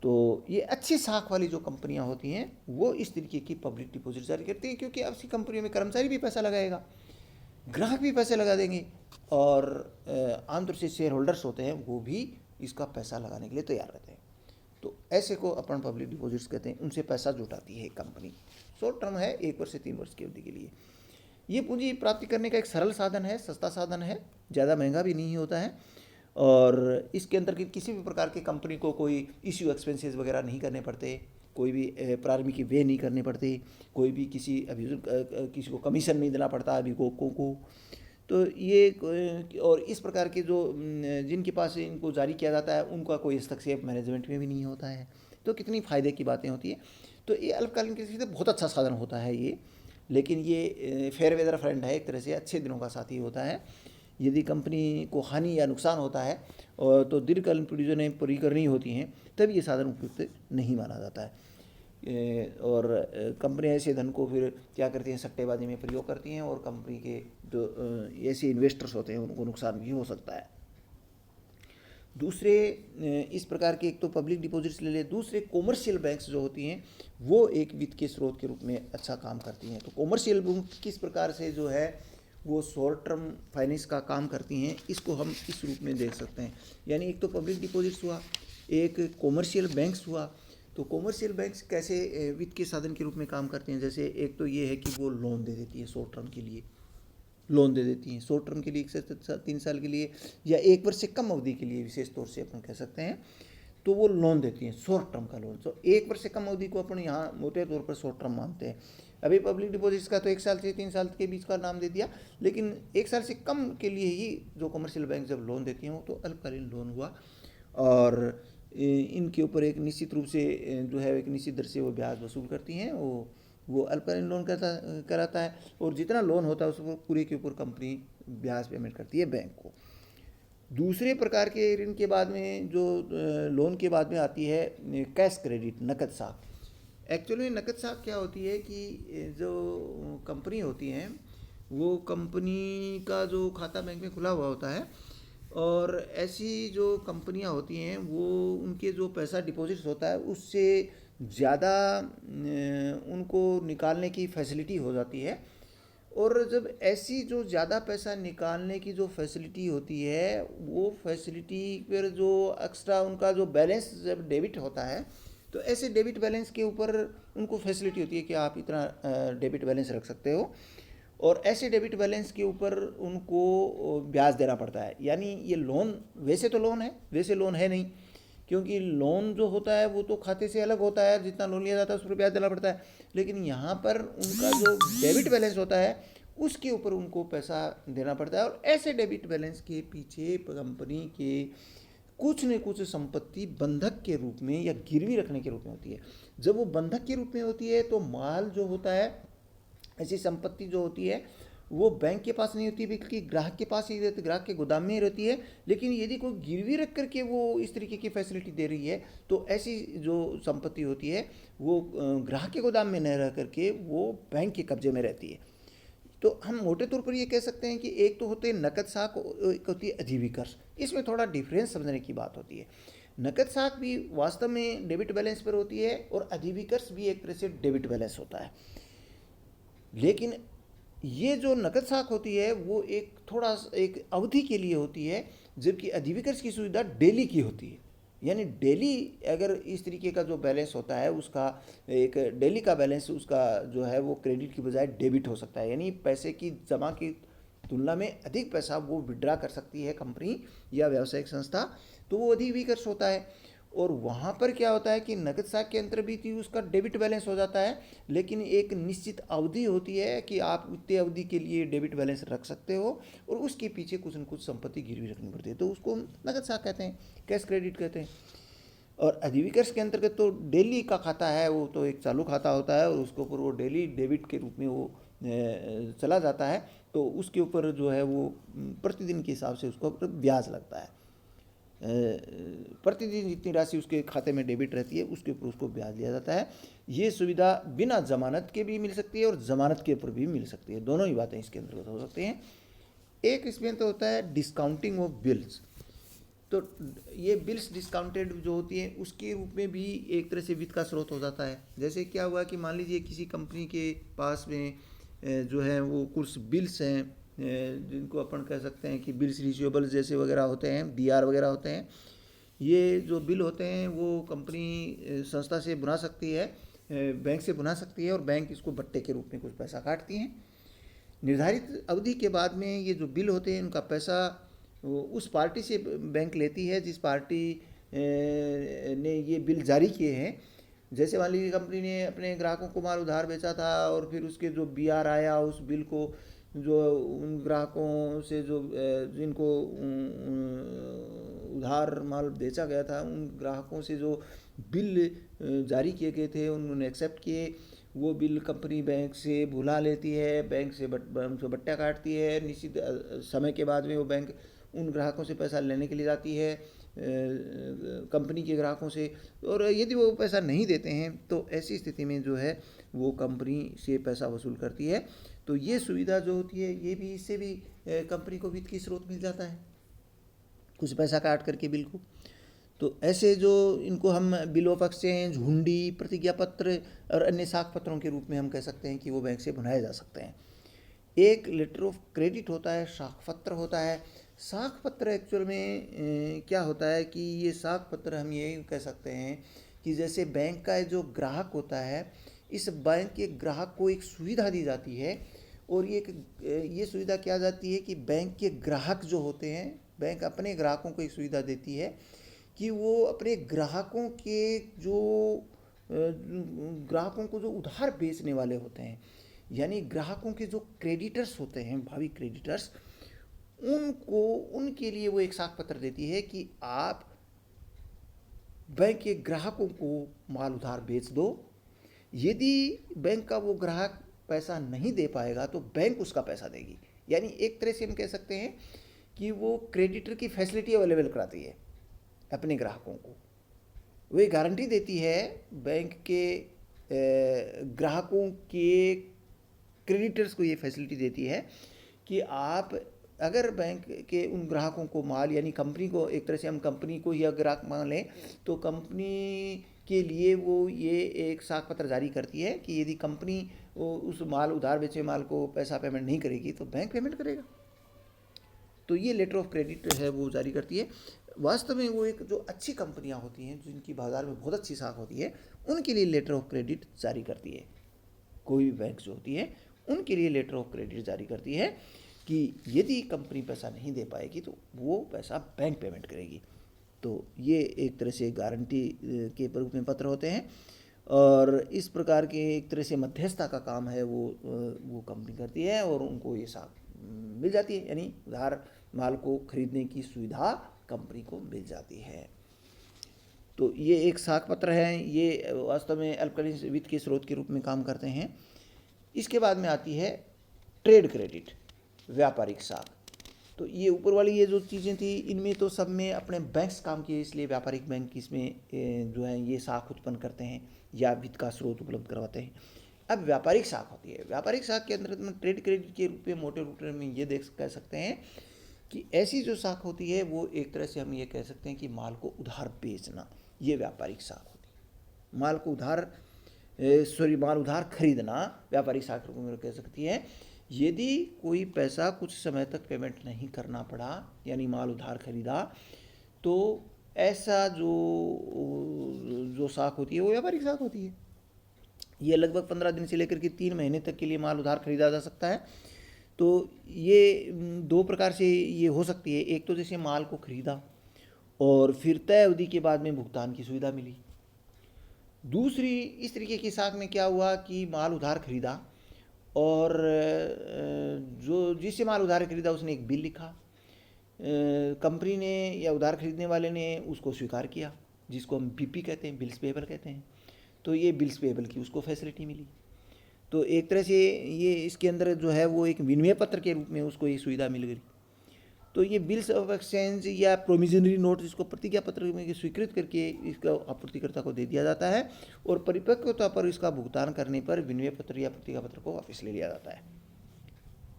तो ये अच्छी साख वाली जो कंपनियां होती हैं वो इस तरीके की पब्लिक डिपॉजिट जारी करती हैं, क्योंकि ऐसी कंपनियों में कर्मचारी भी पैसा लगाएगा, ग्राहक भी पैसे लगा देंगे, और आमतौर से शेयर होल्डर्स होते हैं वो भी इसका पैसा लगाने के लिए तैयार रहते हैं। तो ऐसे को अपन पब्लिक डिपॉजिट्स कहते हैं। उनसे पैसा जुटाती है कंपनी, शॉर्ट टर्म है, 1 वर्ष से 3 वर्ष की अवधि के लिए। ये पूंजी प्राप्ति करने का एक सरल साधन है, सस्ता साधन है, ज़्यादा महंगा भी नहीं होता है, और इसके अंतर्गत किसी भी प्रकार की कंपनी को कोई इश्यू एक्सपेंसेस वगैरह नहीं करने पड़ते, कोई भी प्रारंभिक व्यय नहीं करने पड़ते, कोई भी किसी को कमीशन नहीं देना पड़ता अभिभावकों को। तो ये और इस प्रकार के जो जिनके पास इनको जारी किया जाता है उनका कोई हस्तक्षेप मैनेजमेंट में भी नहीं होता है। तो कितनी फ़ायदे की बातें होती हैं। तो ये अल्पकालीन कृषि से बहुत अच्छा साधन होता है ये, लेकिन ये फेयर वेदर फ्रेंड है, एक तरह से अच्छे दिनों का साथी होता है। यदि कंपनी को हानि या नुकसान होता है और तो दीर्घकालीन प्रयोजनें पूरी करनी होती हैं, तब ये साधन उपयुक्त नहीं माना जाता है। और कंपनियां ऐसे धन को फिर क्या करती हैं, सट्टेबाजी में प्रयोग करती हैं, और कंपनी के जो ऐसे इन्वेस्टर्स होते हैं उनको नुकसान भी हो सकता है। दूसरे इस प्रकार के, एक तो पब्लिक डिपॉजिट्स ले ले, दूसरे कॉमर्शियल बैंक्स जो होती हैं वो एक वित्त के स्रोत के रूप में अच्छा काम करती हैं। तो कॉमर्शियल बैंक किस प्रकार से जो है वो शॉर्ट टर्म फाइनेंस का काम करती हैं, इसको हम इस रूप में देख सकते हैं। यानी एक तो पब्लिक डिपॉजिट्स हुआ, एक कॉमर्शियल बैंक्स हुआ। तो कॉमर्शियल बैंक्स कैसे वित्त के साधन के रूप में काम करते हैं? जैसे एक तो ये है कि वो लोन दे देती है, शॉर्ट टर्म के लिए लोन दे देती हैं, शॉर्ट टर्म के लिए 1 से 3 साल के लिए या 1 वर्ष से कम अवधि के लिए विशेष तौर से अपन कह सकते हैं। तो वो लोन देती हैं, शॉर्ट टर्म का लोन। तो 1 वर्ष से कम अवधि को अपन यहाँ मोटे तौर पर शॉर्ट टर्म मानते हैं। अभी पब्लिक डिपॉजिट्स का तो 1 साल से 3 साल के बीच का नाम दे दिया, लेकिन 1 साल से कम के लिए ही जो कमर्शियल बैंक जब लोन देती हैं वो तो अल्पकालीन लोन हुआ, और इनके ऊपर एक निश्चित रूप से जो है एक निश्चित दर से वो ब्याज वसूल करती हैं। वो अल्पकालीन लोन कराता है, और जितना लोन होता है उसको पूरे के ऊपर कंपनी ब्याज पेमेंट करती है बैंक को। दूसरे प्रकार के ऋण के बाद में जो लोन के बाद में आती है कैश क्रेडिट, नकद साख। एक्चुअली नकद साख क्या होती है कि जो कंपनी होती हैं वो कंपनी का जो खाता बैंक में खुला हुआ होता है, और ऐसी जो कंपनियां होती हैं वो उनके जो पैसा डिपॉजिट्स होता है उससे ज़्यादा उनको निकालने की फैसिलिटी हो जाती है। और जब ऐसी जो ज़्यादा पैसा निकालने की जो फैसिलिटी होती है, वो फैसिलिटी पर जो एक्स्ट्रा उनका जो बैलेंस जब डेबिट होता है, तो ऐसे डेबिट बैलेंस के ऊपर उनको फैसिलिटी होती है कि आप इतना डेबिट बैलेंस रख सकते हो, और ऐसे डेबिट बैलेंस के ऊपर उनको ब्याज देना पड़ता है। यानी ये लोन वैसे तो लोन है, वैसे लोन है नहीं, क्योंकि लोन जो होता है वो तो खाते से अलग होता है, जितना लोन लिया जाता है उस पर ब्याज देना पड़ता है। लेकिन यहाँ पर उनका जो डेबिट बैलेंस होता है उसके ऊपर उनको पैसा देना पड़ता है, और ऐसे डेबिट बैलेंस के पीछे कंपनी के कुछ न कुछ संपत्ति बंधक के रूप में या गिरवी रखने के रूप में होती है। जब वो बंधक के रूप में होती है तो माल जो होता है, ऐसी संपत्ति जो होती है वो बैंक के पास नहीं होती बल्कि ग्राहक के पास ही रहती, ग्राहक के गोदाम में ही रहती है। लेकिन यदि कोई गिरवी रख करके वो इस तरीके की फैसिलिटी दे रही है तो ऐसी जो संपत्ति होती है वो ग्राहक के गोदाम में न रह करके वो बैंक के कब्जे में रहती है। तो हम मोटे तौर पर ये कह सकते हैं कि एक तो होते हैं नकद साख, एक होती है अधिविकर्ष। इसमें थोड़ा डिफरेंस समझने की बात होती है। नकद साख भी वास्तव में डेबिट बैलेंस पर होती है, और अधिविकर्ष भी एक तरह से डेबिट बैलेंस होता है। लेकिन ये जो नकद साख होती है वो एक अवधि के लिए होती है, जबकि अधिविकर्ष की सुविधा डेली की होती है। यानी डेली अगर इस तरीके का जो बैलेंस होता है उसका एक डेली का बैलेंस उसका जो है वो क्रेडिट की बजाय डेबिट हो सकता है, यानी पैसे की जमा की तुलना में अधिक पैसा वो विड्रा कर सकती है कंपनी या व्यावसायिक संस्था, तो वो अधिक विकर्ष होता है। और वहाँ पर क्या होता है कि नकद साख के अंतर्गत ही उसका डेबिट बैलेंस हो जाता है, लेकिन एक निश्चित अवधि होती है कि आप उतनी अवधि के लिए डेबिट बैलेंस रख सकते हो और उसके पीछे कुछ न कुछ संपत्ति गिरवी रखनी पड़ती है, तो उसको हम नकद साख कहते हैं, कैश क्रेडिट कहते हैं। और अधिविकर्ष के अंतर्गत तो डेली का खाता है, वो तो एक चालू खाता होता है और उसके ऊपर वो डेली डेबिट के रूप में वो चला जाता है, तो उसके ऊपर जो है वो प्रतिदिन के हिसाब से उसको ऊपर ब्याज लगता है। प्रतिदिन जितनी राशि उसके खाते में डेबिट रहती है उसके ऊपर उसको ब्याज दिया जाता है। ये सुविधा बिना जमानत के भी मिल सकती है और जमानत के ऊपर भी मिल सकती है, दोनों ही बातें इसके अंतर्गत हो सकती हैं। एक इसमें तो होता है डिस्काउंटिंग ऑफ बिल्स, तो ये बिल्स डिस्काउंटेड जो होती है उसके रूप में भी एक तरह से वित्त का स्रोत हो जाता है। जैसे क्या हुआ कि मान लीजिए किसी कंपनी के पास में जो है वो कुछ बिल्स हैं जिनको अपन कह सकते हैं कि बिल्स रिसीवेबल्स जैसे वगैरह होते हैं, बीआर वगैरह होते हैं। ये जो बिल होते हैं वो कंपनी संस्था से बना सकती है, बैंक से बना सकती है और बैंक इसको भट्टे के रूप में कुछ पैसा काटती हैं। निर्धारित अवधि के बाद में ये जो बिल होते हैं उनका पैसा वो उस पार्टी से बैंक लेती है जिस पार्टी ने ये बिल जारी किए हैं। जैसे मान लीजिए कंपनी ने अपने ग्राहकों को माल उधार बेचा था और फिर उसके जो बीआर आया उस बिल को जो उन ग्राहकों से जो जिनको उधार माल बेचा गया था उन ग्राहकों से जो बिल जारी किए गए थे उन्होंने एक्सेप्ट किए, वो बिल कंपनी बैंक से भुला लेती है, बैंक से उनसे बट्टा काटती है। निश्चित समय के बाद में वो बैंक उन ग्राहकों से पैसा लेने के लिए जाती है कंपनी के ग्राहकों से, और यदि वो पैसा नहीं देते हैं तो ऐसी स्थिति में जो है वो कंपनी से पैसा वसूल करती है। तो ये सुविधा जो होती है ये भी इससे भी कंपनी को वित्त की स्रोत मिल जाता है कुछ पैसा काट करके बिल को। तो ऐसे जो इनको हम बिल ऑफ एक्सचेंज, हुंडी, प्रतिज्ञा पत्र और अन्य साख पत्रों के रूप में हम कह सकते हैं कि वो बैंक से बनाए जा सकते हैं। एक लेटर ऑफ क्रेडिट होता है, साख पत्र होता है। साख पत्र एक्चुअल में क्या होता है कि ये साख पत्र हम ये कह सकते हैं कि जैसे बैंक का जो ग्राहक होता है, इस बैंक के ग्राहक को एक सुविधा दी जाती है और ये सुविधा क्या जाती है कि बैंक के ग्राहक जो होते हैं, बैंक अपने ग्राहकों को एक सुविधा देती है कि वो अपने ग्राहकों के जो ग्राहकों को जो उधार बेचने वाले होते हैं, यानी ग्राहकों के जो क्रेडिटर्स होते हैं, भावी क्रेडिटर्स, उनको उनके लिए वो एक साख पत्र देती है कि आप बैंक के ग्राहकों को माल उधार बेच दो। यदि बैंक का वो ग्राहक पैसा नहीं दे पाएगा तो बैंक उसका पैसा देगी। यानी एक तरह से हम कह सकते हैं कि वो क्रेडिटर की फैसिलिटी अवेलेबल कराती है अपने ग्राहकों को। वो एक गारंटी देती है बैंक के ग्राहकों के क्रेडिटर्स को ये फैसिलिटी देती है कि आप अगर बैंक के उन ग्राहकों को माल, यानी कंपनी को, एक तरह से हम कंपनी को या ग्राहक मान लें तो कंपनी के लिए वो ये एक साख पत्र जारी करती है कि यदि कंपनी उस माल उधार बेचे माल को पैसा पेमेंट नहीं करेगी तो बैंक पेमेंट करेगा। तो ये लेटर ऑफ क्रेडिट है वो जारी करती है। वास्तव में वो एक जो अच्छी कंपनियां होती हैं जिनकी बाज़ार में बहुत अच्छी साख होती है उनके लिए लेटर ऑफ क्रेडिट जारी करती है। कोई भी बैंक जो होती है उनके लिए लेटर ऑफ क्रेडिट जारी करती है कि यदि कंपनी पैसा नहीं दे पाएगी तो वो पैसा बैंक पेमेंट करेगी। तो ये एक तरह से गारंटी के रूप में पत्र होते हैं और इस प्रकार के एक तरह से मध्यस्थता का काम है वो कंपनी करती है और उनको ये साख मिल जाती है, यानी उधार माल को खरीदने की सुविधा कंपनी को मिल जाती है। तो ये एक साख पत्र है, ये वास्तव में अल्पकालीन वित्त के स्रोत के रूप में काम करते हैं। इसके बाद में आती है ट्रेड क्रेडिट, व्यापारिक साख। तो ये ऊपर वाली ये जो चीज़ें थी इनमें तो सब में अपने बैंक्स काम किए, इसलिए व्यापारिक बैंक इसमें जो है ये साख उत्पन्न करते हैं या वित्त का स्रोत उपलब्ध करवाते हैं। अब व्यापारिक साख होती है। व्यापारिक साख के अंदर में ट्रेड क्रेडिट के रूप में मोटे रूप में ये कह सकते हैं कि ऐसी जो साख होती है वो एक तरह से हम ये कह सकते हैं कि माल को उधार बेचना, ये व्यापारिक साख होती है। माल उधार खरीदना व्यापारिक साख के रूप में कह सकती है। यदि कोई पैसा कुछ समय तक पेमेंट नहीं करना पड़ा, यानी माल उधार खरीदा, तो ऐसा जो जो साख होती है वो व्यापारिक साख होती है। ये लगभग 15 दिन से लेकर के 3 महीने तक के लिए माल उधार खरीदा जा सकता है। तो ये दो प्रकार से ये हो सकती है। एक तो जैसे माल को खरीदा और फिर तय अवधि के बाद में भुगतान की सुविधा मिली। दूसरी इस तरीके की साख में क्या हुआ कि माल उधार खरीदा और जो जिससे माल उधार खरीदा उसने एक बिल लिखा, कंपनी ने या उधार खरीदने वाले ने उसको स्वीकार किया, जिसको हम बीपी कहते हैं, बिल्स पेएबल कहते हैं। तो ये बिल्स पेएबल की उसको फैसिलिटी मिली। तो एक तरह से ये इसके अंदर जो है वो एक विनिमय पत्र के रूप में उसको ये सुविधा मिल गई। तो ये बिल्स ऑफ एक्सचेंज या प्रोमिजनरी नोट, जिसको प्रतिज्ञा पत्र में स्वीकृत करके इसका आपूर्तिकर्ता को दे दिया जाता है और परिपक्वता पर इसका भुगतान करने पर विनिमय पत्र या प्रतिज्ञा पत्र को वापस ले लिया जाता है।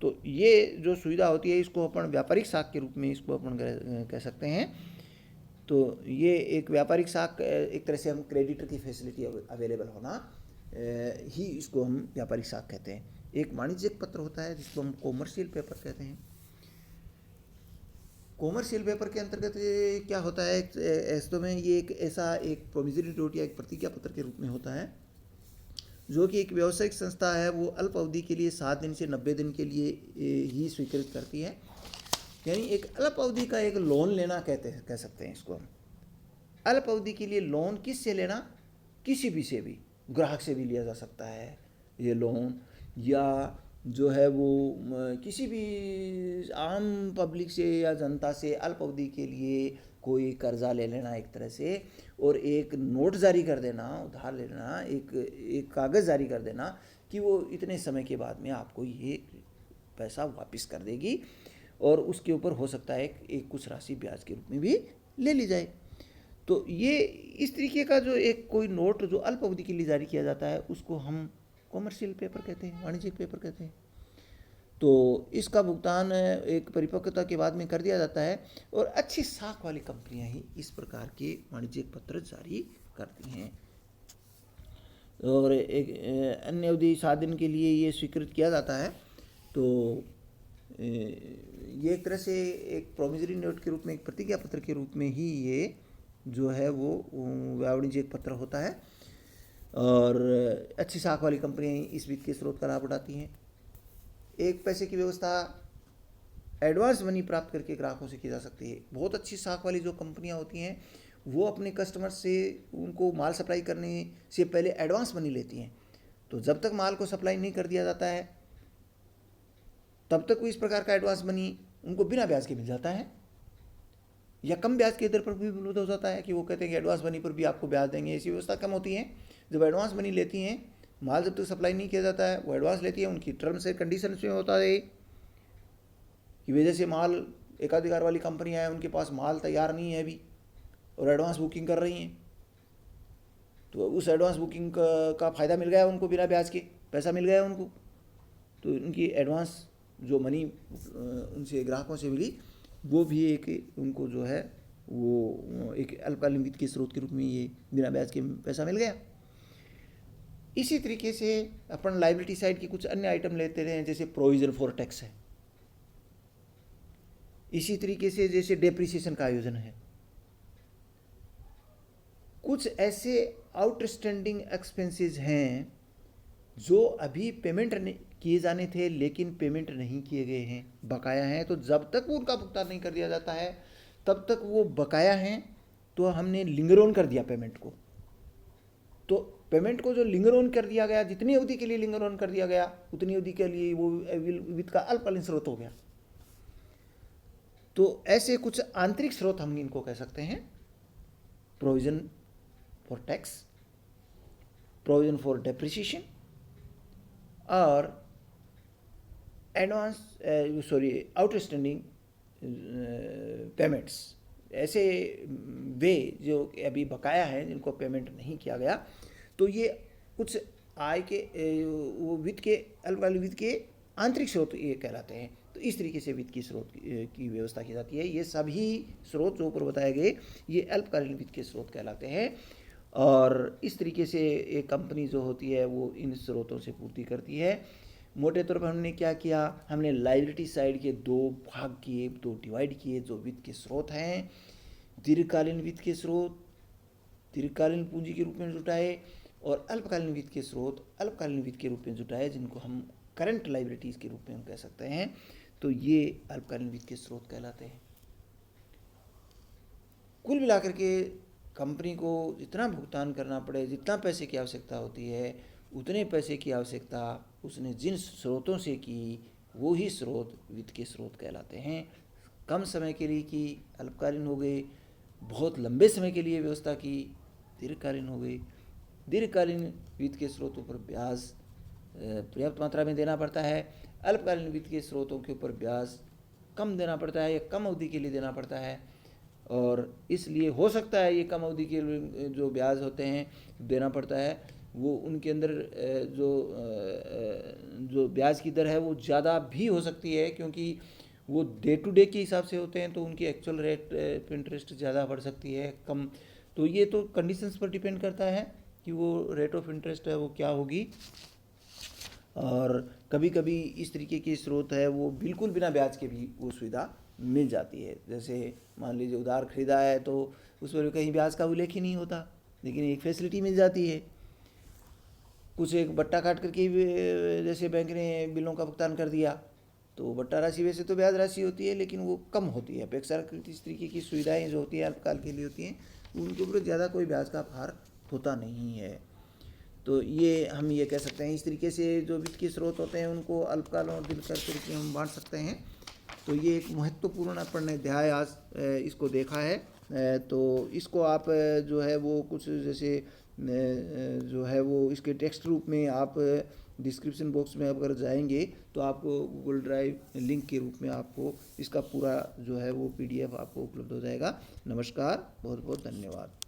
तो ये जो सुविधा होती है इसको अपन व्यापारिक साख के रूप में इसको अपन कह सकते हैं। तो ये एक व्यापारिक साख, एक तरह से हम क्रेडिटर की फैसिलिटी अवेलेबल होना ही इसको हम व्यापारिक साख कहते हैं। एक वाणिज्यिक पत्र होता है जिसको हम कॉमर्शियल पेपर कहते हैं। कॉमर्शियल पेपर के अंतर्गत ये क्या होता है, ऐसे में ये एक ऐसा एक प्रोमिसरी नोट या एक प्रतिज्ञा पत्र के रूप में होता है जो कि एक व्यावसायिक संस्था है वो अल्प अवधि के लिए 7 दिन से 90 दिन के लिए ही स्वीकृत करती है। यानी एक अल्प अवधि का एक लोन लेना कह सकते हैं इसको हम। अल्प अवधि के लिए लोन किससे लेना, किसी भी से भी, ग्राहक से भी लिया जा सकता है ये लोन, या जो है वो किसी भी आम पब्लिक से या जनता से अल्प अवधि के लिए कोई कर्जा ले लेना एक तरह से, और एक नोट जारी कर देना, उधार ले लेना, एक कागज़ जारी कर देना कि वो इतने समय के बाद में आपको ये पैसा वापस कर देगी और उसके ऊपर हो सकता है एक कुछ राशि ब्याज के रूप में भी ले ली जाए। तो ये इस तरीके का जो एक कोई नोट जो अल्प अवधि के लिए जारी किया जाता है उसको हम कॉमर्शियल पेपर कहते हैं, वाणिज्यिक पेपर कहते हैं। तो इसका भुगतान एक परिपक्वता के बाद में कर दिया जाता है और अच्छी साख वाली कंपनियां ही इस प्रकार के वाणिज्यिक पत्र जारी करती हैं। और एक अन्य अवधि 7 दिन के लिए ये स्वीकृत किया जाता है। तो ये एक तरह से एक प्रोमिसरी नोट के रूप में, एक प्रतिज्ञा पत्र के रूप में ही ये जो है वो वाणिज्यिक पत्र होता है। और अच्छी साख वाली कंपनियां इस वित्त के स्रोत का लाभ उठाती हैं। एक पैसे की व्यवस्था एडवांस मनी प्राप्त करके ग्राहकों से की जा सकती है। बहुत अच्छी साख वाली जो कंपनियां होती हैं वो अपने कस्टमर से उनको माल सप्लाई करने से पहले एडवांस मनी लेती हैं। तो जब तक माल को सप्लाई नहीं कर दिया जाता है तब तक वो इस प्रकार का एडवांस मनी उनको बिना ब्याज के मिल जाता है या कम ब्याज के दर पर भी उपलब्ध हो जाता है कि वो कहते हैं कि एडवांस मनी पर भी आपको ब्याज देंगे। ऐसी व्यवस्था कम होती है। जब एडवांस मनी लेती हैं, माल जब तक सप्लाई नहीं किया जाता है वो एडवांस लेती है, उनकी टर्म्स एंड कंडीशंस में होता है कि वजह से माल एकाधिकार वाली कंपनियां हैं उनके पास माल तैयार नहीं है अभी और एडवांस बुकिंग कर रही हैं, तो उस एडवांस बुकिंग का फ़ायदा मिल गया उनको, बिना ब्याज के पैसा मिल गया उनको। तो उनकी एडवांस जो मनी उनसे ग्राहकों से मिली वो भी एक उनको जो है वो एक अल्पकालीन वित्त के स्रोत के रूप में ये बिना ब्याज के पैसा मिल गया। इसी तरीके से अपन लायबिलिटी साइड की कुछ अन्य आइटम लेते रहे, जैसे प्रोविजन फॉर टैक्स है। इसी तरीके से जैसे डेप्रिसिएशन का आयोजन है। कुछ ऐसे आउटस्टैंडिंग एक्सपेंसेस हैं जो अभी पेमेंट किए जाने थे लेकिन पेमेंट नहीं किए गए हैं, बकाया हैं। तो जब तक वो उनका भुगतान नहीं कर दिया जाता है तब तक वो बकाया हैं। तो हमने लिंगर ऑन कर दिया पेमेंट को। तो पेमेंट को जो लिंगर ऑन कर दिया गया, जितनी अवधि के लिए लिंगर ऑन कर दिया गया उतनी अवधि के लिए वो वित्त का अल्पकालीन स्रोत हो गया। तो ऐसे कुछ आंतरिक स्रोत हम इनको कह सकते हैं। Provision for tax, provision for depreciation और एडवांस आउटस्टैंडिंग पेमेंट्स। ऐसे वे जो अभी बकाया हैं जिनको पेमेंट नहीं किया गया, तो ये कुछ आय के वो वित्त के अल्पकालीन वित्त के आंतरिक स्रोत ये कहलाते हैं। तो इस तरीके से वित्त की स्रोत की व्यवस्था की जाती है। ये सभी स्रोत जो ऊपर बताए गए ये अल्पकालीन वित्त के स्रोत कहलाते हैं। और इस तरीके से एक कंपनी जो होती है वो इन स्रोतों से पूर्ति करती है। मोटे तौर पर हमने क्या किया, हमने लायबिलिटी साइड के दो भाग किए, दो डिवाइड किए जो वित्त के स्रोत हैं। दीर्घकालीन वित्त के स्रोत दीर्घकालीन पूंजी के रूप में जुटाए, और अल्पकालीन वित्त के स्रोत अल्पकालीन वित्त के रूप में जुटाए, जिनको हम करंट लाइबिलिटीज़ के रूप में हम कह सकते हैं। तो ये अल्पकालीन वित्त के स्रोत कहलाते हैं। कुल मिलाकर के कंपनी को जितना भुगतान करना पड़े, जितना पैसे की आवश्यकता होती है, उतने पैसे की आवश्यकता उसने जिन स्रोतों से की, वो ही स्रोत वित्त के स्रोत कहलाते हैं। कम समय के लिए की, अल्पकालीन हो गए। बहुत लंबे समय के लिए व्यवस्था की, दीर्घकालीन हो गई। दीर्घकालीन वित्त के स्रोतों पर ब्याज पर्याप्त मात्रा में देना पड़ता है। अल्पकालीन वित्त के स्रोतों के ऊपर ब्याज कम देना पड़ता है या कम अवधि के लिए देना पड़ता है, और इसलिए हो सकता है ये कम अवधि के जो ब्याज होते हैं देना पड़ता है, वो उनके अंदर जो ब्याज की दर है वो ज़्यादा भी हो सकती है, क्योंकि वो डे टू डे के हिसाब से होते हैं, तो उनकी एक्चुअल रेट ऑफ इंटरेस्ट ज़्यादा बढ़ सकती है, कम। तो ये तो कंडीशंस पर डिपेंड करता है कि वो रेट ऑफ इंटरेस्ट है वो क्या होगी। और कभी कभी इस तरीके के स्रोत है वो बिल्कुल बिना ब्याज के भी वो सुविधा मिल जाती है। जैसे मान लीजिए उधार खरीदा है तो उस पर कहीं ब्याज का उल्लेख ही नहीं होता, लेकिन एक फैसिलिटी मिल जाती है। कुछ एक बट्टा काट करके जैसे बैंक ने बिलों का भुगतान कर दिया, तो बट्टा राशि वैसे तो ब्याज राशि होती है, लेकिन वो कम होती है। अपेक्षाकृत इस तरीके की सुविधाएं जो होती हैं अल्पकाल के लिए होती हैं, उनके ऊपर ज़्यादा कोई ब्याज का भार होता नहीं है। तो ये हम ये कह सकते हैं, इस तरीके से जो वित्त के स्रोत होते हैं उनको अल्पकाल और दीर्घकाल तरीके हम बांट सकते हैं। तो ये एक महत्वपूर्ण अपन अध्याय आज इसको देखा है। तो इसको आप जो है वो कुछ जैसे जो है वो इसके टेक्स्ट रूप में आप डिस्क्रिप्शन बॉक्स में अगर जाएंगे तो आपको गूगल ड्राइव लिंक के रूप में आपको इसका पूरा जो है वो PDF आपको उपलब्ध हो जाएगा। नमस्कार, बहुत बहुत धन्यवाद।